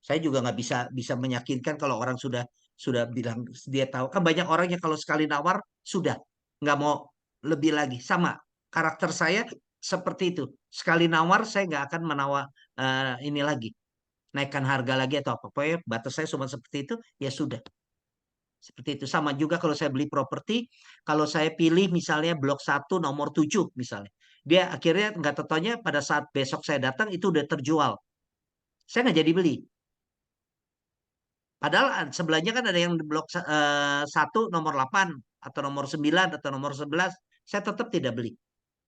Saya juga nggak bisa bisa meyakinkan kalau orang sudah bilang dia tahu. Kan banyak orang yang kalau sekali nawar sudah nggak mau lebih lagi. Sama karakter saya seperti itu. Sekali nawar saya nggak akan menawar ini lagi, naikkan harga lagi atau apa. Pokoknya batas saya cuma seperti itu, ya sudah. Seperti itu. Sama juga kalau saya beli properti, kalau saya pilih misalnya blok 1 nomor 7 misalnya. Dia akhirnya nggak taunya pada saat besok saya datang itu udah terjual. Saya nggak jadi beli. Padahal sebelahnya kan ada yang di blok 1 nomor 8 atau nomor 9 atau nomor 11. Saya tetap tidak beli.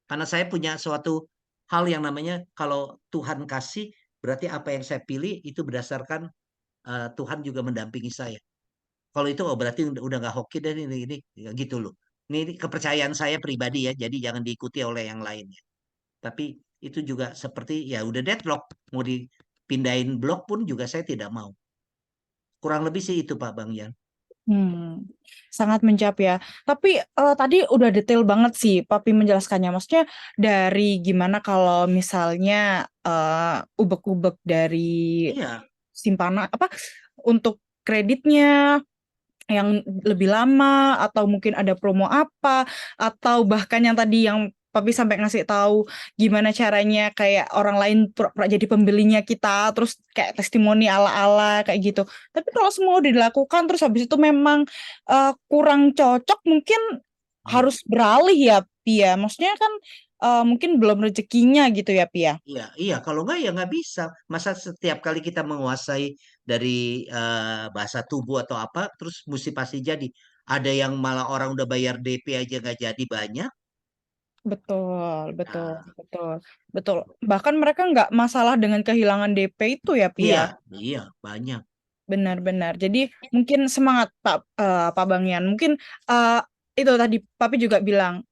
Karena saya punya suatu hal yang namanya kalau Tuhan kasih, berarti apa yang saya pilih itu berdasarkan Tuhan juga mendampingi saya. Kalau itu oh berarti udah nggak hoki dan ini ya gitu loh. Ini kepercayaan saya pribadi ya, jadi jangan diikuti oleh yang lainnya. Tapi itu juga seperti ya udah deadlock, mau dipindahin blok pun juga saya tidak mau. Kurang lebih sih itu Pak Bang Yan.
Sangat menjawab ya. Tapi tadi udah detail banget sih Papi menjelaskannya. Maksudnya dari gimana kalau misalnya ubek-ubek dari
Iya,
simpanan apa untuk kreditnya yang lebih lama atau mungkin ada promo apa atau bahkan yang tadi yang Papi sampai ngasih tahu gimana caranya kayak orang lain pura-pura jadi pembelinya kita terus kayak testimoni ala-ala kayak gitu. Tapi kalau semua udah dilakukan terus habis itu memang kurang cocok mungkin
iya,
harus beralih ya Pi ya. Maksudnya kan mungkin belum rezekinya gitu ya Pi ya.
iya, iya. Kalau nggak ya nggak bisa. Masa setiap kali kita menguasai dari bahasa tubuh atau apa, terus mesti pasti jadi. Ada yang malah orang udah bayar DP aja nggak jadi banyak.
Betul, betul,
Nah,
betul, betul. Bahkan mereka nggak masalah dengan kehilangan DP itu ya, Pia.
iya, iya, banyak.
Benar-benar. Jadi mungkin semangat Pak Bangyan. Mungkin eh, itu tadi Papi juga bilang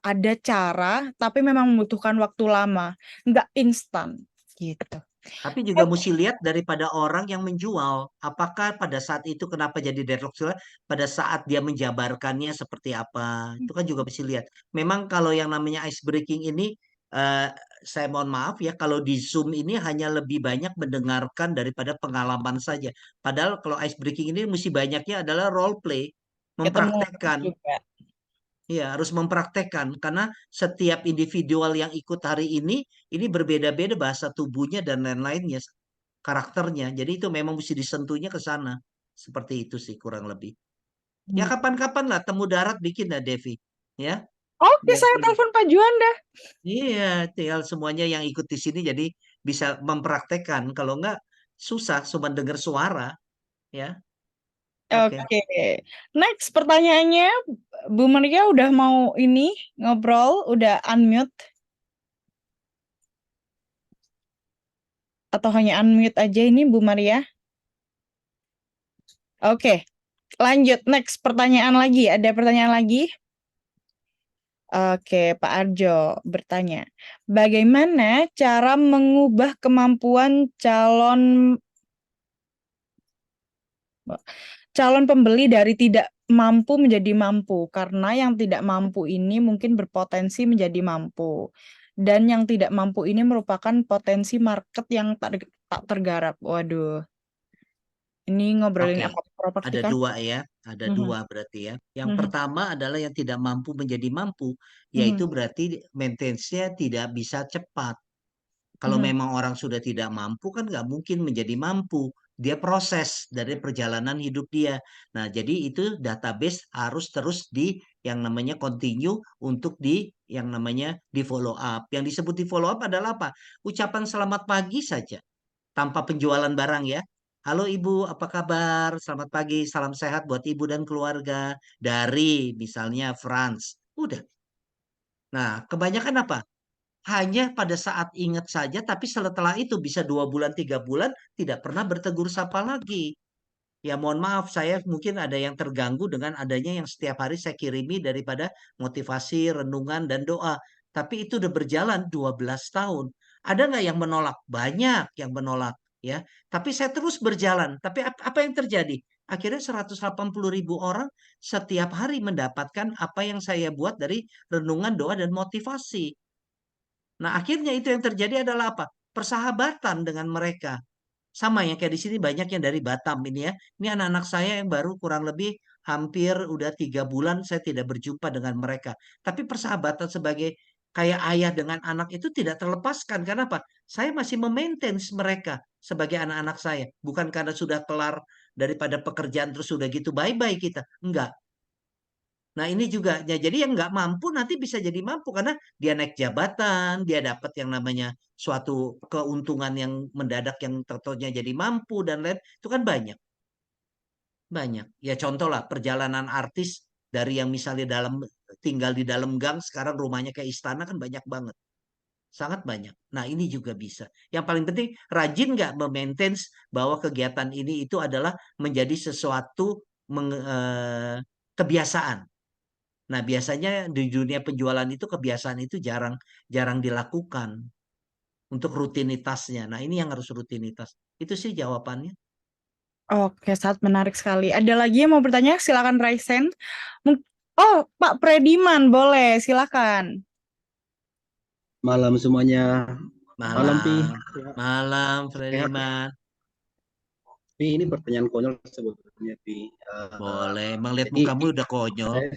ada cara, tapi memang membutuhkan waktu lama, nggak instan gitu.
Tapi juga mesti lihat daripada orang yang menjual. Apakah pada saat itu kenapa jadi deadlock sila? Pada saat dia menjabarkannya seperti apa. Itu kan juga mesti lihat. Memang kalau yang namanya ice breaking ini, eh, saya mohon maaf ya, kalau di Zoom ini hanya lebih banyak mendengarkan daripada pengalaman saja. Padahal kalau ice breaking ini mesti banyaknya adalah role play,
Ketemu
mempraktekkan.
juga.
Iya, harus mempraktekkan karena setiap individual yang ikut hari ini berbeda-beda bahasa tubuhnya dan lain-lainnya, karakternya. Jadi itu memang mesti disentuhnya ke sana. Seperti itu sih kurang lebih. Ya
Hmm.
kapan-kapan lah temu darat bikin lah Devi. Ya.
Oke,
Biar
saya telepon Pak Juanda.
iya, tinggal semuanya yang ikut di sini jadi bisa mempraktekkan. Kalau enggak susah cuma dengar suara, ya. Oke.
Oke, next pertanyaannya, Bu Maria udah mau ini ngobrol, udah unmute atau hanya unmute aja ini Bu Maria? Oke, lanjut next pertanyaan lagi. Ada pertanyaan lagi? Oke, Pak Arjo bertanya, bagaimana cara mengubah kemampuan calon pembeli dari tidak mampu menjadi mampu? Karena yang tidak mampu ini mungkin berpotensi menjadi mampu, dan yang tidak mampu ini merupakan potensi market yang tak tergarap. Waduh, ini ngobrolin
Oke,
apa properti
ada
kan?
dua ya, ada
Mhm,
dua berarti ya. Yang
mhm,
pertama adalah yang tidak mampu menjadi mampu,
mhm,
yaitu berarti maintenance-nya tidak bisa cepat. Kalau
mhm.
memang orang sudah tidak mampu kan nggak mungkin menjadi mampu. Dia proses dari perjalanan hidup dia. Nah, jadi itu database harus terus di yang namanya continue untuk di yang namanya di follow up. Yang disebut di follow up adalah apa? Ucapan selamat pagi saja tanpa penjualan barang ya. Halo Ibu, apa kabar? Selamat pagi, salam sehat buat Ibu dan keluarga. Dari misalnya France. Udah. Nah, kebanyakan apa? hanya pada saat ingat saja, tapi setelah itu bisa 2 bulan, 3 bulan tidak pernah bertegur sapa lagi. Ya mohon maaf, saya mungkin ada yang terganggu dengan adanya yang setiap hari saya kirimi daripada motivasi, renungan, dan doa. Tapi itu udah berjalan 12 tahun. Ada nggak yang menolak? Banyak yang menolak, ya. Tapi saya terus berjalan. Tapi apa yang terjadi? Akhirnya 180.000 orang setiap hari mendapatkan apa yang saya buat dari renungan, doa, dan motivasi. Nah, akhirnya itu yang terjadi adalah apa? Persahabatan dengan mereka. Sama yang kayak di sini banyak yang dari Batam ini ya. Ini anak-anak saya yang baru kurang lebih hampir udah 3 bulan saya tidak berjumpa dengan mereka. Tapi persahabatan sebagai kayak ayah dengan anak itu tidak terlepaskan. Karena apa? Saya masih memaintain mereka sebagai anak-anak saya. Bukan karena sudah kelar daripada pekerjaan terus sudah gitu bye-bye kita. Enggak. Nah ini juga, ya, jadi yang nggak mampu nanti bisa jadi mampu karena dia naik jabatan, dia dapat yang namanya suatu keuntungan yang mendadak yang tentunya jadi mampu dan lain itu kan banyak, banyak. Ya contoh lah perjalanan artis dari yang misalnya tinggal di dalam gang sekarang rumahnya kayak istana kan banyak banget, sangat banyak. Nah ini juga bisa. Yang paling penting rajin nggak memaintain bahwa kegiatan ini itu adalah menjadi sesuatu kebiasaan. Nah, biasanya di dunia penjualan itu kebiasaan itu jarang jarang dilakukan untuk rutinitasnya. Nah, ini yang harus rutinitas. Itu sih jawabannya.
Oke, sangat menarik sekali. Ada lagi yang mau bertanya? Silakan raise hand. Oh, Pak Prediman, boleh, silakan.
Malam semuanya. Malam, Pi.
Malam, malam,
Sehat.
Frediman.
Pi, ini pertanyaan konyol sebetulnya, Pi.
Boleh, emang lihat
Jadi,
mukamu udah konyol.
saya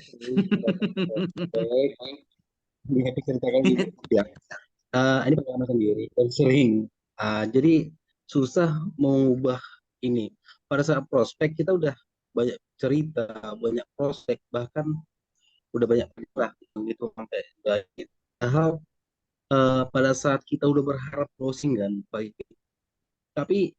sering lihat ceritakan gitu. Ya. Ini pengalaman sendiri dan sering. Jadi susah mengubah ini. Pada saat prospek kita udah banyak cerita, banyak prospek, bahkan udah banyak cerita gitu sampai baik. Hal pada saat kita udah berharap closing kan, baik. Tapi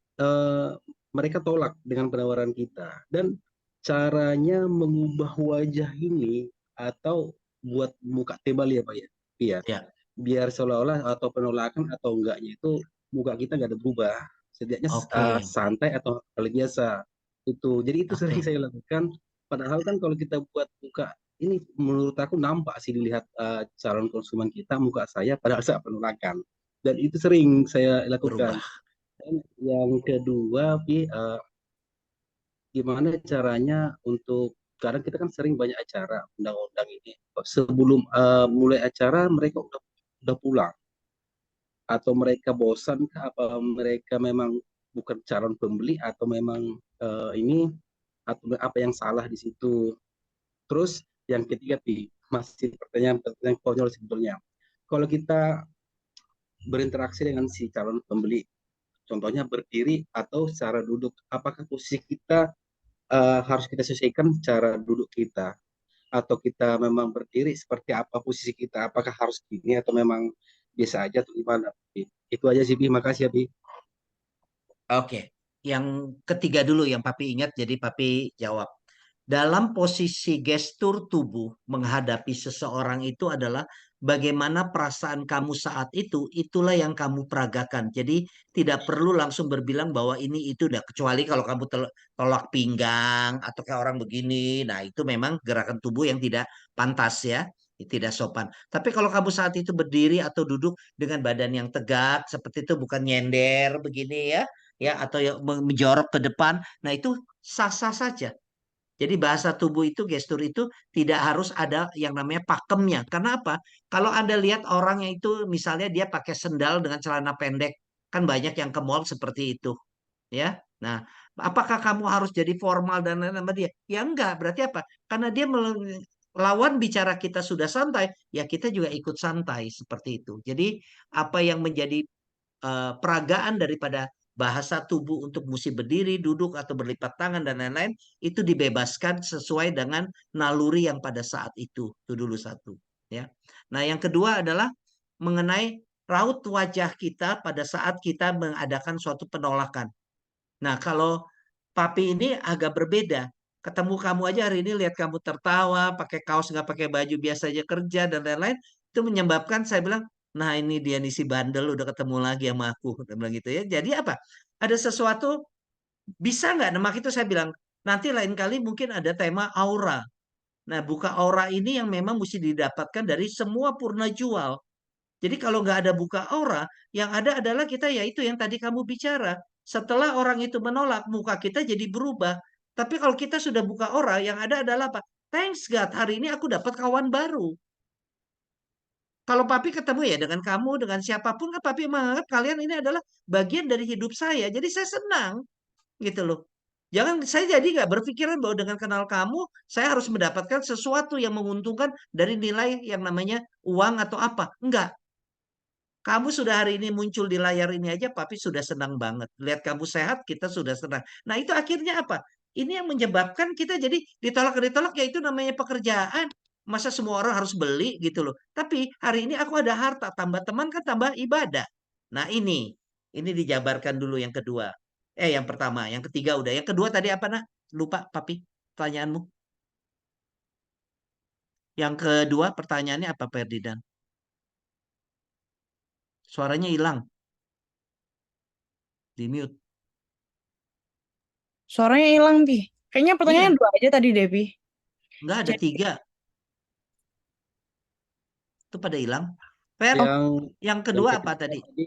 mereka tolak dengan penawaran kita dan caranya mengubah wajah ini atau buat muka tebal ya Pak ya, iya,
Ya,
biar seolah-olah atau penolakan atau enggaknya itu muka kita nggak ada berubah, setidaknya
oke,
santai atau hal biasa itu. Jadi itu sering
oke.
saya lakukan. Padahal kan kalau kita buat muka ini menurut aku nampak sih dilihat calon konsumen kita muka saya pada saat penolakan dan itu sering saya lakukan.
Berubah.
Dan yang kedua, Pi, gimana caranya untuk kadang kita kan sering banyak acara undang-undang ini. Sebelum mulai acara mereka udah pulang atau mereka bosan apa mereka memang bukan calon pembeli atau memang ini atau apa yang salah di situ. Terus yang ketiga, Pi, masih pertanyaan konyol sebetulnya. Kalau kita berinteraksi dengan si calon pembeli, contohnya berdiri atau secara duduk, apakah posisi kita harus kita sesuaikan cara duduk kita atau kita memang berdiri seperti apa posisi kita, apakah harus gini atau memang biasa aja atau gimana? Itu aja sih, Bi. Makasih ya, Bi.
Oke. Yang ketiga dulu yang Papi ingat, jadi Papi jawab. Dalam posisi gestur tubuh menghadapi seseorang itu adalah bagaimana perasaan kamu saat itu, itulah yang kamu peragakan. Jadi tidak perlu langsung berbilang bahwa ini itu udah, kecuali kalau kamu tolak pinggang atau kayak orang begini. Nah, itu memang gerakan tubuh yang tidak pantas ya, tidak sopan. Tapi kalau kamu saat itu berdiri atau duduk dengan badan yang tegak seperti itu, bukan nyender begini ya, ya atau yang menjorok ke depan. Nah, itu sah-sah saja. Jadi bahasa tubuh itu, gestur itu tidak harus ada yang namanya pakemnya. Karena apa? Kalau Anda lihat orang yang itu misalnya dia pakai sendal dengan celana pendek, kan banyak yang ke mall seperti itu, ya. Nah, apakah kamu harus jadi formal dan lain-lain sama dia? Ya enggak, berarti apa? Karena dia lawan bicara kita sudah santai, ya kita juga ikut santai seperti itu. Jadi apa yang menjadi peragaan daripada bahasa tubuh untuk mesti berdiri, duduk atau berlipat tangan dan lain-lain itu dibebaskan sesuai dengan naluri yang pada saat itu. Itu dulu satu, ya. Nah, yang kedua adalah mengenai raut wajah kita pada saat kita mengadakan suatu penolakan. Nah, kalau Papi ini agak berbeda. Ketemu kamu aja hari ini lihat kamu tertawa, pakai kaos nggak pakai baju biasa aja kerja dan lain-lain, itu menyebabkan saya bilang Nah ini dia nih si bandel udah ketemu lagi sama aku. Dia bilang gitu ya. Jadi apa? Ada sesuatu bisa nggak? Nah makanya itu saya bilang nanti lain kali mungkin ada tema aura. Nah buka aura ini yang memang mesti didapatkan dari semua purna jual. Jadi kalau nggak ada buka aura, yang ada adalah kita ya itu yang tadi kamu bicara. Setelah orang itu menolak, muka kita jadi berubah. Tapi kalau kita sudah buka aura, yang ada adalah apa? Thanks God, hari ini aku dapat kawan baru. Kalau papi ketemu ya dengan kamu, dengan siapapun kan papi menganggap kalian ini adalah bagian dari hidup saya. Jadi saya senang gitu loh. Jangan saya jadi nggak berpikiran bahwa dengan kenal kamu, saya harus mendapatkan sesuatu yang menguntungkan dari nilai yang namanya uang atau apa. Enggak. Kamu sudah hari ini muncul di layar ini aja, papi sudah senang banget. Lihat kamu sehat, kita sudah senang. Nah itu akhirnya apa? Ini yang menyebabkan kita jadi ditolak, ya itu namanya pekerjaan. Masa semua orang harus beli gitu loh. Tapi hari ini aku ada harta, tambah teman kan tambah ibadah. Nah ini dijabarkan dulu yang kedua. Yang pertama, yang ketiga udah. Yang kedua tadi apa nak? Lupa papi, pertanyaanmu. Yang kedua pertanyaannya apa Ferdinand? Suaranya hilang, di mute.
Suaranya hilang, Pi. Kayaknya pertanyaan
Iya,
dua aja tadi, Devi.
nggak ada
Jadi,
tiga. Itu pada hilang. Fer,
oh,
Yang
yang
yang
kedua apa
ketiga
tadi?
tadi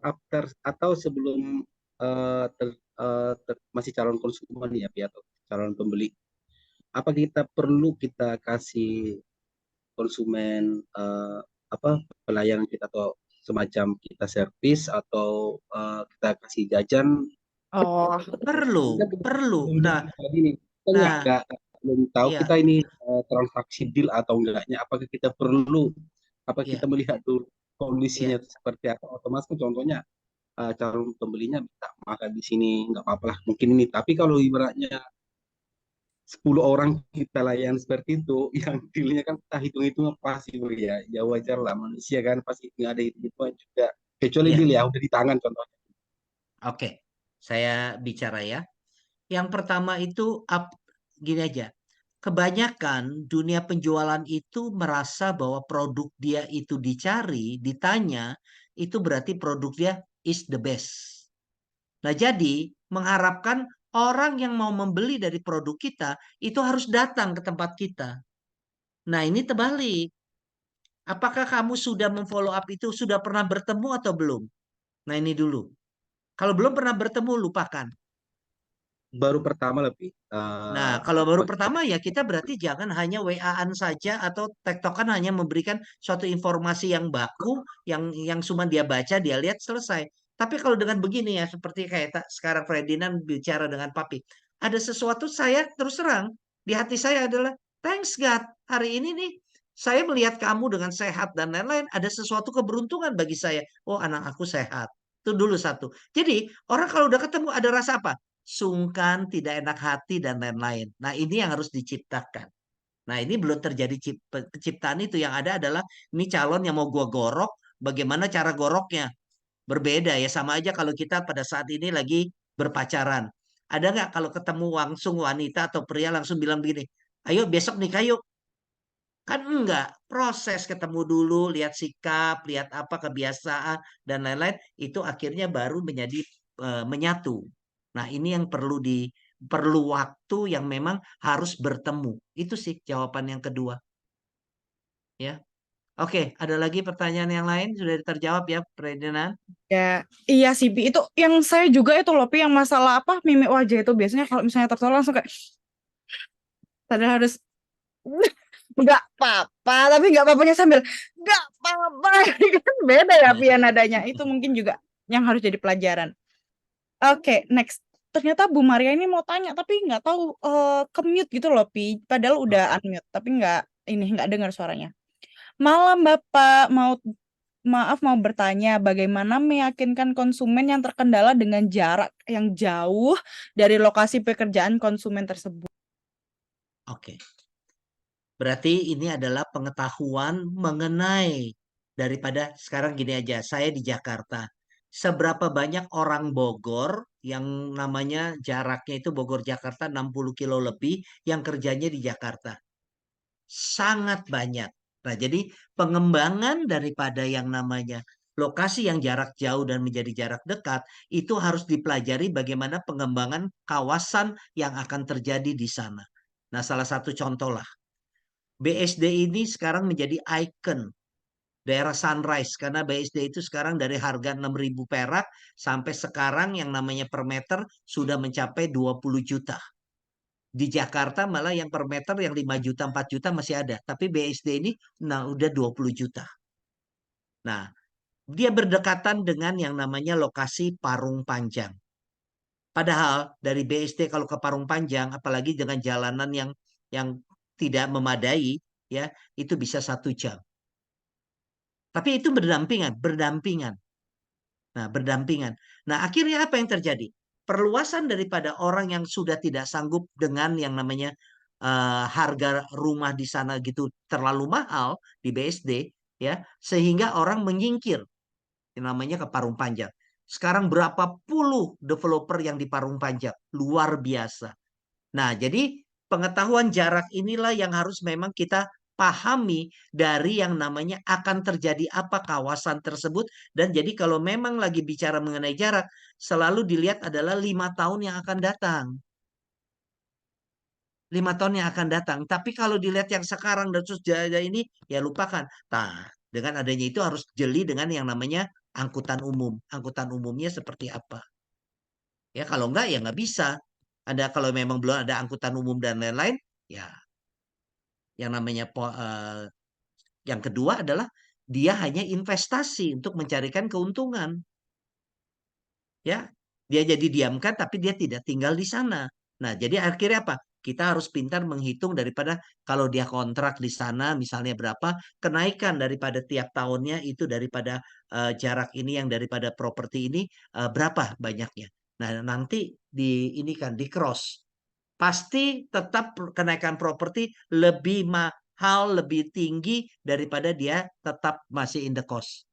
after atau sebelum masih calon konsumen ya, Pi, atau calon pembeli. Apa kita kasih konsumen pelayanan kita atau semacam kita servis atau kita kasih jajan.
oh,
Perlu,
Kita
perlu.
belum
Nah,
tadi nih, kita
nah,
belum tahu
iya,
kita ini transaksi deal atau enggaknya. Apakah kita perlu, apa
iya,
kita melihat dulu
iya,
kondisinya seperti apa? Otomatis kan contohnya calon pembelinya minta makan di sini nggak apa-apa lah mungkin ini. Tapi kalau ibaratnya 10 orang kita layan seperti itu, yang dealnya kan kita hitung-hitung pasti ya, ya wajar lah manusia kan pasti nggak ada hitung-hitungan juga. Kecuali
iya.
deal ya udah di tangan contohnya.
Oke, saya bicara ya. Yang pertama itu gini aja. Kebanyakan dunia penjualan itu merasa bahwa produk dia itu dicari, ditanya, itu berarti produk dia is the best. Nah, jadi mengharapkan orang yang mau membeli dari produk kita itu harus datang ke tempat kita. Nah, ini terbalik. Apakah kamu sudah memfollow up itu, sudah pernah bertemu atau belum? Nah, ini dulu. Kalau belum pernah bertemu, lupakan.
Baru pertama lebih
Nah, kalau baru pertama ya kita berarti jangan hanya WA-an saja atau tektokan hanya memberikan suatu informasi yang baku, yang cuma dia baca, dia lihat selesai. Tapi kalau dengan begini ya, seperti kayak sekarang Ferdinand bicara dengan Papi, ada sesuatu saya terus terang di hati saya adalah thanks God hari ini nih saya melihat kamu dengan sehat dan lain-lain, ada sesuatu keberuntungan bagi saya. Oh, anak aku sehat. Itu dulu satu. Jadi orang kalau udah ketemu ada rasa apa? Sungkan, tidak enak hati, dan lain-lain. Nah, ini yang harus diciptakan. Nah, ini belum terjadi penciptaan itu. Yang ada adalah ini calon yang mau gua gorok, bagaimana cara goroknya. Berbeda ya, sama aja kalau kita pada saat ini lagi berpacaran. Ada nggak kalau ketemu langsung wanita atau pria langsung bilang begini, ayo besok nikah yuk. Kan enggak, proses ketemu dulu, lihat sikap, lihat apa kebiasaan, dan lain-lain, itu akhirnya baru menjadi menyatu. Nah, ini yang perlu waktu yang memang harus bertemu. Itu sih jawaban yang kedua. Ya, oke. Ada lagi pertanyaan yang lain sudah terjawab ya, Ferdinand?
ya, iya sih, Pi. Itu yang saya juga itu loh, Pi, yang masalah apa, mimik wajah itu biasanya kalau misalnya tertolak langsung kayak, padahal harus, nggak apa-apa, tapi nggak apa-apanya sambil, nggak apa-apa, kan beda ya, Pi, ya, nadanya. Itu mungkin juga yang harus jadi pelajaran. Oke, next. Ternyata Bu Maria ini mau tanya, tapi nggak tahu ke-mute gitu loh, Pi. Padahal udah unmute, tapi nggak dengar suaranya. Malam Bapak, maaf mau bertanya, bagaimana meyakinkan konsumen yang terkendala dengan jarak yang jauh dari lokasi pekerjaan konsumen tersebut?
Oke. Berarti ini adalah pengetahuan mengenai daripada sekarang gini aja, saya di Jakarta. Seberapa banyak orang Bogor yang namanya jaraknya itu Bogor Jakarta 60 kilo lebih yang kerjanya di Jakarta? Sangat banyak. Nah, jadi pengembangan daripada yang namanya lokasi yang jarak jauh dan menjadi jarak dekat itu harus dipelajari bagaimana pengembangan kawasan yang akan terjadi di sana. Nah, salah satu contoh lah, BSD ini sekarang menjadi ikon daerah Sunrise karena BSD itu sekarang dari harga 6.000 perak sampai sekarang yang namanya per meter sudah mencapai 20 juta. Di Jakarta malah yang per meter yang 5 juta, 4 juta masih ada. Tapi BSD ini nah udah 20 juta. Nah, dia berdekatan dengan yang namanya lokasi Parung Panjang. Padahal dari BSD kalau ke Parung Panjang, apalagi dengan jalanan yang tidak memadai, ya itu bisa 1 jam. Tapi itu berdampingan. Nah, berdampingan. Nah, akhirnya apa yang terjadi? Perluasan daripada orang yang sudah tidak sanggup dengan yang namanya harga rumah di sana gitu terlalu mahal di BSD, ya, sehingga orang menyingkir yang namanya ke Parung Panjang. Sekarang berapa puluh developer yang di Parung Panjang, luar biasa. Nah, jadi pengetahuan jarak inilah yang harus memang kita pahami dari yang namanya akan terjadi apa kawasan tersebut. Dan jadi kalau memang lagi bicara mengenai jarak, selalu dilihat adalah 5 tahun yang akan datang. 5 tahun yang akan datang. Tapi kalau dilihat yang sekarang dan terus jaya ini, ya lupakan. Nah, dengan adanya itu harus jeli dengan yang namanya angkutan umum. Angkutan umumnya seperti apa? Ya kalau enggak ya nggak bisa. Ada kalau memang belum ada angkutan umum dan lain-lain, ya yang namanya yang kedua adalah dia hanya investasi untuk mencarikan keuntungan. Ya, dia jadi diamkan tapi dia tidak tinggal di sana. Nah, jadi akhirnya apa? Kita harus pintar menghitung daripada kalau dia kontrak di sana misalnya berapa kenaikan daripada tiap tahunnya itu daripada jarak ini yang daripada properti ini berapa banyaknya. Nah, nanti ini kan di cross. Pasti tetap kenaikan properti lebih mahal, lebih tinggi daripada dia tetap masih in the cost.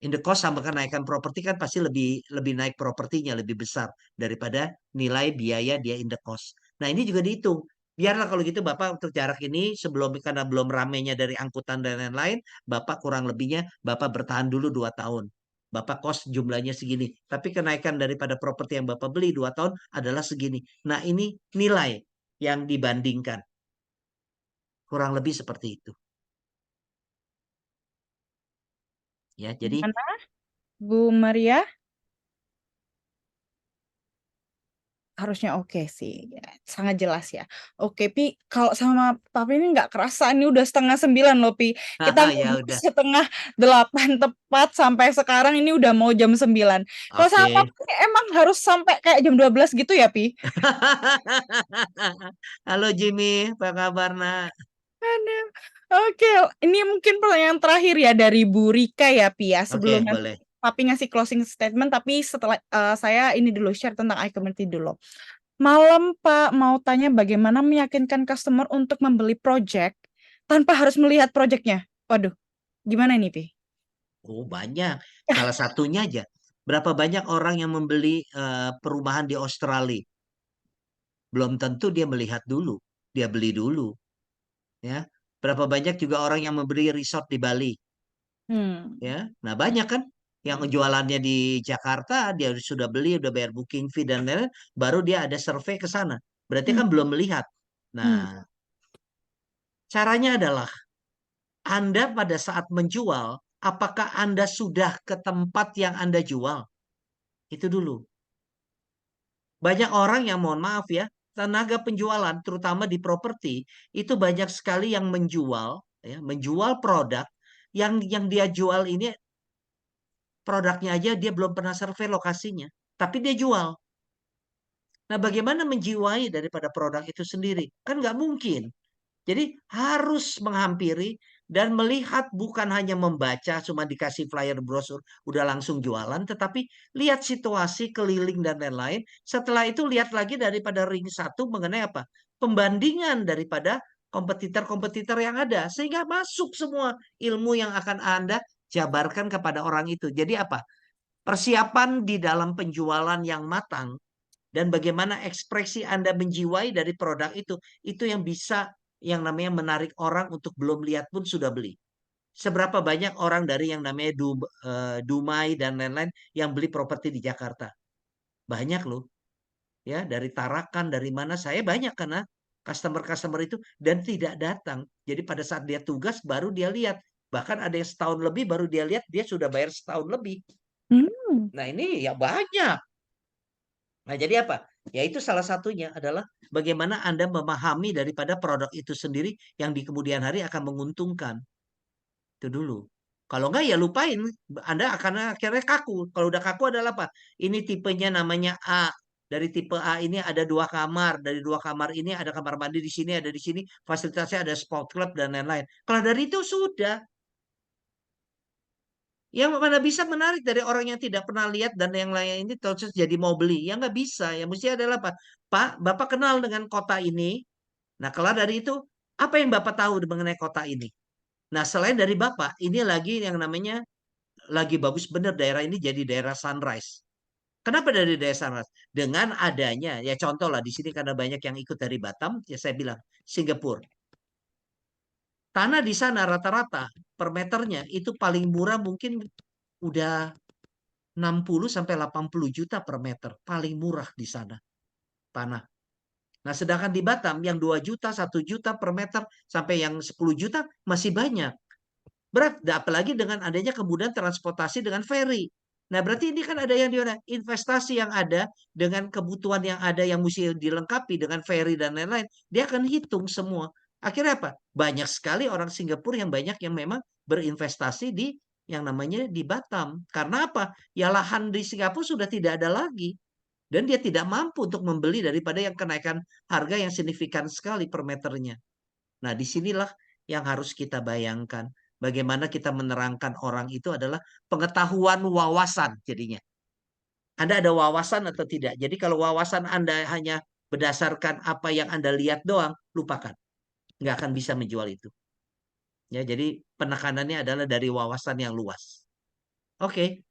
In the cost sama kenaikan properti kan pasti lebih lebih naik propertinya lebih besar daripada nilai biaya dia in the cost. Nah, ini juga dihitung. Biarlah kalau gitu Bapak untuk jarak ini sebelum karena belum ramenya dari angkutan dan lain-lain, Bapak kurang lebihnya Bapak bertahan dulu 2 tahun. Bapak kos jumlahnya segini. Tapi kenaikan daripada properti yang Bapak beli 2 tahun adalah segini. Nah, ini nilai yang dibandingkan. Kurang lebih seperti itu. Ya, jadi
Gimana, Bu Maria? Harusnya oke sih, ya, sangat jelas ya. Oke, Pi, kalau sama Papi ini nggak kerasa, ini udah 8:30 loh, Pi. Kita
ya
ngobrol
udah.
7:30 tepat sampai sekarang ini udah mau jam 9. Kalau sama
Oke.
Papi emang harus sampai kayak jam 12 gitu ya, Pi?
Halo Jimmy, apa kabar nak?
Aduh. Oke, ini mungkin pertanyaan terakhir ya dari Bu Rika ya, Pi ya.
Oke,
Sebelum nanti
boleh.
Papi ngasih closing statement, tapi setelah saya ini dulu share tentang iCommunity dulu. Malam Pak, mau tanya bagaimana meyakinkan customer untuk membeli project tanpa harus melihat projectnya? Waduh, gimana ini, Pi?
Oh, banyak. Salah satunya aja. Berapa banyak orang yang membeli perumahan di Australia? Belum tentu dia melihat dulu. Dia beli dulu. Ya. Berapa banyak juga orang yang membeli resort di Bali?
Hmm.
Ya. Nah, banyak kan? Yang jualannya di Jakarta, dia sudah beli, udah bayar booking fee dan lain-lain, baru dia ada survei ke sana. Berarti
Hmm.
kan belum melihat.
Hmm.
Nah, caranya adalah Anda pada saat menjual, apakah Anda sudah ke tempat yang Anda jual? Itu dulu. Banyak orang yang mohon maaf ya, tenaga penjualan terutama di properti itu banyak sekali yang menjual ya, menjual produk yang dia jual ini produknya aja dia belum pernah survei lokasinya, tapi dia jual. Nah, bagaimana menjiwai daripada produk itu sendiri? Kan nggak mungkin. Jadi harus menghampiri dan melihat bukan hanya membaca cuma dikasih flyer brosur udah langsung jualan tetapi lihat situasi keliling dan lain-lain. Setelah itu lihat lagi daripada ring satu mengenai apa? Pembandingan daripada kompetitor-kompetitor yang ada sehingga masuk semua ilmu yang akan Anda jabarkan kepada orang itu. Jadi apa? Persiapan di dalam penjualan yang matang dan bagaimana ekspresi Anda menjiwai dari produk itu yang bisa yang namanya menarik orang untuk belum lihat pun sudah beli. Seberapa banyak orang dari yang namanya Dumai dan lain-lain yang beli properti di Jakarta? Banyak loh. Ya, dari Tarakan, dari mana saya banyak karena customer-customer itu dan tidak datang. Jadi pada saat dia tugas baru dia lihat. Bahkan ada yang setahun lebih baru dia lihat dia sudah bayar setahun lebih.
Hmm.
Nah, ini ya banyak. Nah, jadi apa? Ya itu salah satunya adalah bagaimana Anda memahami daripada produk itu sendiri yang di kemudian hari akan menguntungkan. Itu dulu. Kalau enggak ya lupain. Anda akan akhirnya kaku. Kalau udah kaku adalah apa? Ini tipenya namanya A. Dari tipe A ini ada 2 kamar. Dari 2 kamar ini ada kamar mandi di sini, ada di sini. Fasilitasnya ada sport club dan lain-lain. Kalau dari itu sudah. Yang mana bisa menarik dari orang yang tidak pernah lihat dan yang lain ini terus jadi mau beli. Ya nggak bisa. Yang mesti adalah apa? Pak, Bapak kenal dengan kota ini. Nah, kalau dari itu, apa yang Bapak tahu mengenai kota ini? Nah, selain dari Bapak, ini lagi yang namanya lagi bagus bener daerah ini jadi daerah sunrise. Kenapa dari daerah sunrise? Dengan adanya, ya contoh lah di sini karena banyak yang ikut dari Batam, ya saya bilang Singapura. Tanah di sana rata-rata per meternya itu paling murah mungkin udah 60 sampai 80 juta per meter. Paling murah di sana tanah. Nah, sedangkan di Batam yang 2 juta, 1 juta per meter sampai yang 10 juta masih banyak. Berat, apalagi dengan adanya kemudahan transportasi dengan ferry. Nah, berarti ini kan ada yang di mana? Investasi yang ada dengan kebutuhan yang ada yang mesti dilengkapi dengan ferry dan lain-lain. Dia akan hitung semua. Akhirnya apa? Banyak sekali orang Singapura yang banyak yang memang berinvestasi di yang namanya di Batam. Karena apa? Ya lahan di Singapura sudah tidak ada lagi. Dan dia tidak mampu untuk membeli daripada yang kenaikan harga yang signifikan sekali per meternya. Nah, disinilah yang harus kita bayangkan. Bagaimana kita menerangkan orang itu adalah pengetahuan wawasan jadinya. Anda ada wawasan atau tidak? Jadi kalau wawasan Anda hanya berdasarkan apa yang Anda lihat doang, lupakan. Nggak akan bisa menjual itu. Ya, jadi penekanannya adalah dari wawasan yang luas. Oke.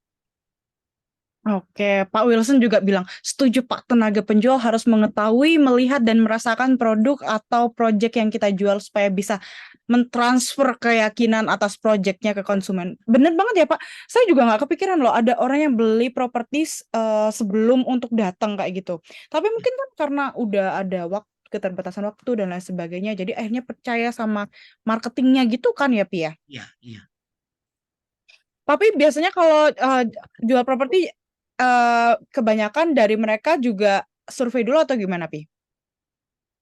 Oke, Pak Wilson juga bilang, setuju Pak, tenaga penjual harus mengetahui, melihat, dan merasakan produk atau proyek yang kita jual supaya bisa mentransfer keyakinan atas proyeknya ke konsumen. Bener banget ya Pak, saya juga nggak kepikiran loh ada orang yang beli properti sebelum untuk datang kayak gitu. Tapi mungkin kan karena udah ada keterbatasan waktu dan lain sebagainya, jadi akhirnya percaya sama marketingnya gitu kan ya Pi ya?
Iya, iya.
Tapi biasanya kalau jual properti kebanyakan dari mereka juga survei dulu atau gimana, Pi?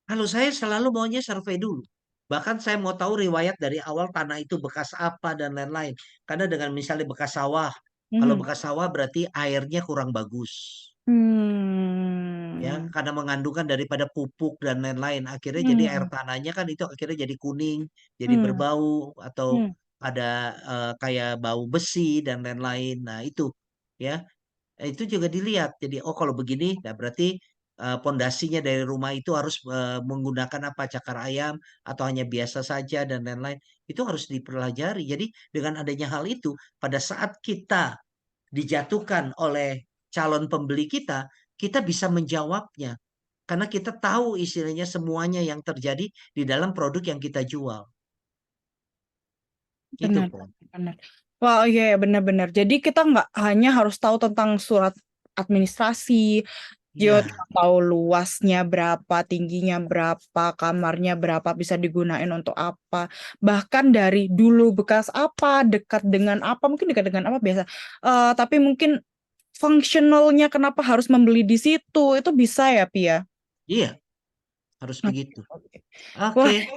Kalau saya selalu maunya survei dulu. Bahkan saya mau tahu riwayat dari awal tanah itu bekas apa dan lain-lain. Karena dengan misalnya bekas sawah. Kalau
Mhm.
bekas sawah berarti airnya kurang bagus. Ya,
Hmm.
karena mengandungkan daripada pupuk dan lain-lain. Akhirnya jadi air
Hmm.
tanahnya kan itu akhirnya jadi kuning, jadi
Hmm.
berbau atau
Hmm.
ada kayak bau besi dan lain-lain. Nah, itu ya. Itu juga dilihat. Jadi oh kalau begini, nah berarti pondasinya dari rumah itu harus menggunakan apa cakar ayam atau hanya biasa saja dan lain-lain. Itu harus dipelajari. Jadi dengan adanya hal itu, pada saat kita dijatuhkan oleh calon pembeli kita, kita bisa menjawabnya. Karena kita tahu istilahnya semuanya yang terjadi di dalam produk yang kita jual. Gitu,
Benar,
Pon.
benar. Wah, iya, iya, benar-benar. Jadi kita nggak hanya harus tahu tentang surat administrasi, kita
Iya,
tahu luasnya berapa, tingginya berapa, kamarnya berapa, bisa digunain untuk apa. Bahkan dari dulu bekas apa, dekat dengan apa, mungkin dekat dengan apa biasa. Tapi mungkin fungsionalnya kenapa harus membeli di situ, itu bisa ya, Pia.
iya, harus begitu.
Oke.
Oke,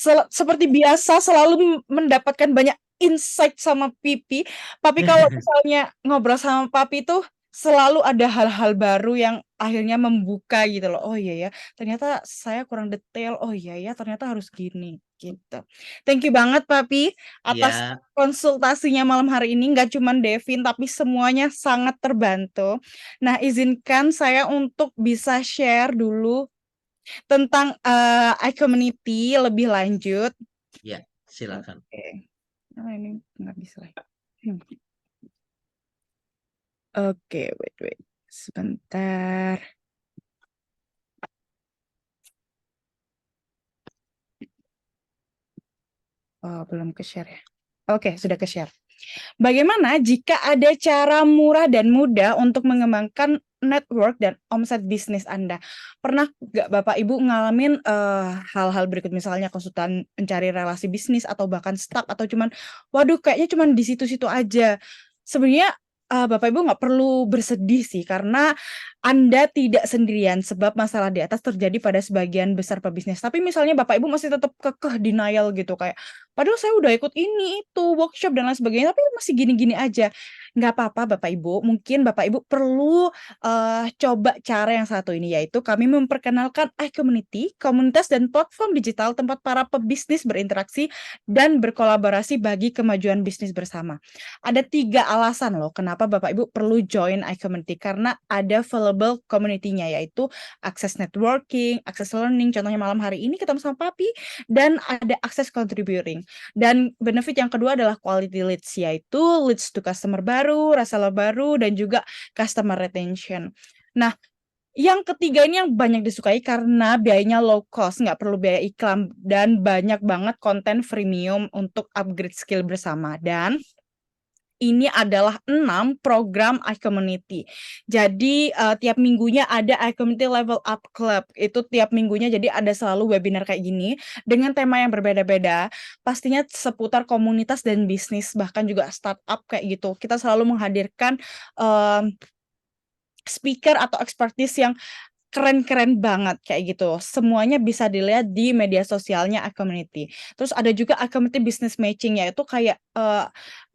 Wah, seperti biasa selalu mendapatkan banyak insight sama Pipi. Tapi kalau misalnya ngobrol sama Papi itu selalu ada hal-hal baru yang akhirnya membuka gitu loh. Oh iya ya, ternyata saya kurang detail. Oh iya ya, ternyata harus gini gitu. Thank you banget Papi atas
ya,
konsultasinya malam hari ini. Nggak cuma Devin tapi semuanya sangat terbantu. Nah, izinkan saya untuk bisa share dulu tentang iCommunity lebih lanjut.
ya, silakan.
Oke. Oh, ini nggak bisa. Hmm. Oke, wait. Sebentar. Oh, belum ke-share ya. Oke, sudah ke-share. Bagaimana jika ada cara murah dan mudah untuk mengembangkan network dan omset bisnis Anda? Pernah nggak Bapak Ibu ngalamin hal-hal berikut, misalnya konsultan mencari relasi bisnis atau bahkan stuck atau cuman, waduh kayaknya cuman di situ-situ aja. Sebenarnya Bapak Ibu nggak perlu bersedih sih, karena Anda tidak sendirian, sebab masalah di atas terjadi pada sebagian besar pebisnis. Tapi misalnya Bapak Ibu masih tetap kekeh denial gitu, kayak padahal saya udah ikut ini, itu, workshop dan lain sebagainya, tapi masih gini-gini aja. Nggak apa-apa Bapak Ibu, mungkin Bapak Ibu perlu coba cara yang satu ini, yaitu kami memperkenalkan iCommunity, komunitas dan platform digital tempat para pebisnis berinteraksi dan berkolaborasi bagi kemajuan bisnis bersama. Ada 3 alasan loh kenapa Bapak Ibu perlu join iCommunity, karena ada available community-nya, yaitu akses networking, akses learning, contohnya malam hari ini ketemu sama Papi, dan ada akses contributing. Dan benefit yang kedua adalah quality leads, yaitu leads to customer baru, reseller baru, dan juga customer retention. Nah, yang ketiga ini yang banyak disukai karena biayanya low cost, nggak perlu biaya iklan, dan banyak banget konten freemium untuk upgrade skill bersama. Dan ini adalah 6 program iCommunity. Jadi tiap minggunya ada iCommunity Level Up Club. Itu tiap minggunya, jadi ada selalu webinar kayak gini dengan tema yang berbeda-beda. Pastinya seputar komunitas dan bisnis, bahkan juga startup kayak gitu. Kita selalu menghadirkan speaker atau expertise yang keren-keren banget kayak gitu. Semuanya bisa dilihat di media sosialnya iCommunity. Terus ada juga iCommunity Business Matching, yaitu kayak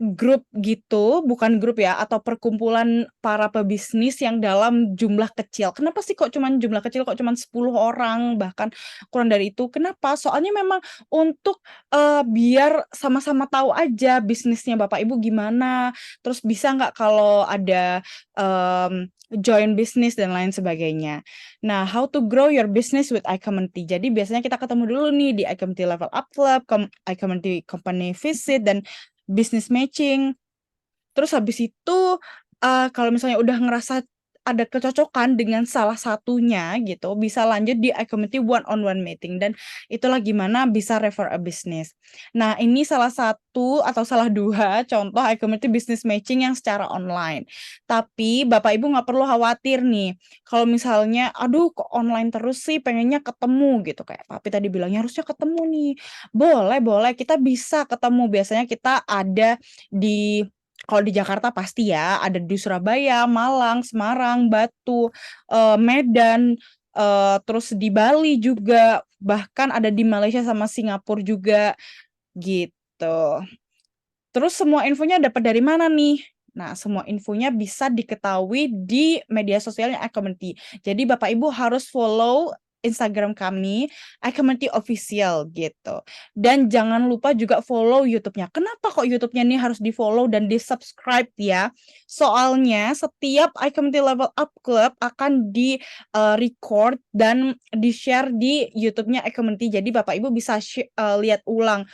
grup gitu, bukan grup ya, atau perkumpulan para pebisnis yang dalam jumlah kecil. Kenapa sih kok cuman jumlah kecil, kok cuman 10 orang, bahkan kurang dari itu? Kenapa? Soalnya memang untuk biar sama-sama tahu aja bisnisnya Bapak Ibu gimana, terus bisa nggak kalau ada join bisnis dan lain sebagainya. Nah, how to grow your business with iCommunity. Jadi biasanya kita ketemu dulu nih di iCommunity Level Up Club, iCommunity Company Visit, dan Business Matching. Terus habis itu kalau misalnya udah ngerasa ada kecocokan dengan salah satunya gitu, bisa lanjut di iCommunity one-on-one meeting, dan itulah gimana bisa refer a business. Nah, ini salah satu atau salah 2 contoh iCommunity business matching yang secara online. Tapi Bapak Ibu nggak perlu khawatir nih, kalau misalnya, aduh kok online terus sih, pengennya ketemu gitu, kayak Papi tadi bilangnya harusnya ketemu nih. Boleh, kita bisa ketemu, biasanya kita ada di, kalau di Jakarta pasti ya, ada di Surabaya, Malang, Semarang, Batu, Medan, terus di Bali juga, bahkan ada di Malaysia sama Singapura juga, gitu. Terus semua infonya dapat dari mana nih? Nah, semua infonya bisa diketahui di media sosialnya iCommunity. Jadi Bapak Ibu harus follow Instagram kami, iCommunity Official gitu. Dan jangan lupa juga follow YouTube-nya. Kenapa kok YouTube-nya nih harus di-follow dan di-subscribe ya? Soalnya setiap iCommunity Level Up Club akan di-record dan di-share di YouTube-nya iCommunity. Jadi Bapak Ibu bisa lihat ulang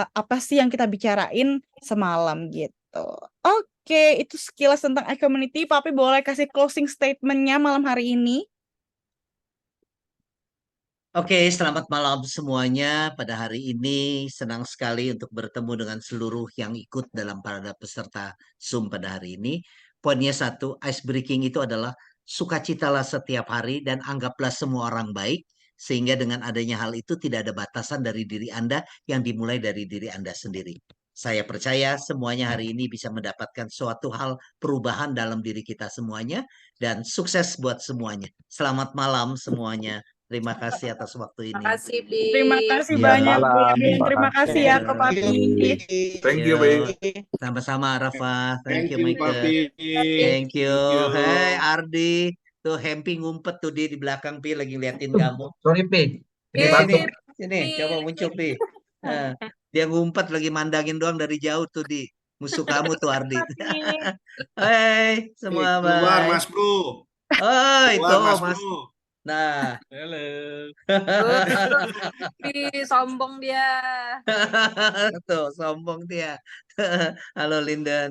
apa sih yang kita bicarain semalam gitu. Oke, itu sekilas tentang iCommunity. Papi boleh kasih closing statement-nya malam hari ini?
Oke, selamat malam semuanya. Pada hari ini senang sekali untuk bertemu dengan seluruh yang ikut dalam para peserta Zoom pada hari ini. Poinnya satu, ice breaking itu adalah sukacitalah setiap hari dan anggaplah semua orang baik. Sehingga dengan adanya hal itu tidak ada batasan dari diri Anda yang dimulai dari diri Anda sendiri. Saya percaya semuanya hari ini bisa mendapatkan suatu hal perubahan dalam diri kita semuanya. Dan sukses buat semuanya. Selamat malam semuanya. Terima kasih atas waktu ini.
Makasih, Bi.
Terima kasih
Iya,
banyak Bu
malam.
Edwin. Terima kasih ya ke
Terima
Papi.
Thank you,
Yo,
Bi.
sama-sama Rafa. Thank
Thank
you,
you,
Mike.
Papi.
Thank you.
Thank you.
Hey, Ardi. Tuh, Hempi ngumpet tuh di belakang Pi lagi liatin kamu.
Sorry, Pi. Ini
Sini,
batuk.
sini, coba muncul Pi. Nah, dia ngumpet lagi mandangin doang dari jauh tuh di musuh kamu tuh Ardi. Hai, semua
Keluar,
bye.
Mas Bro.
Oh, itu
Keluar, Mas
Mas.
Bro.
Nah,
Halo.
Bi, sombong dia.
tuh sombong dia. Halo Linden.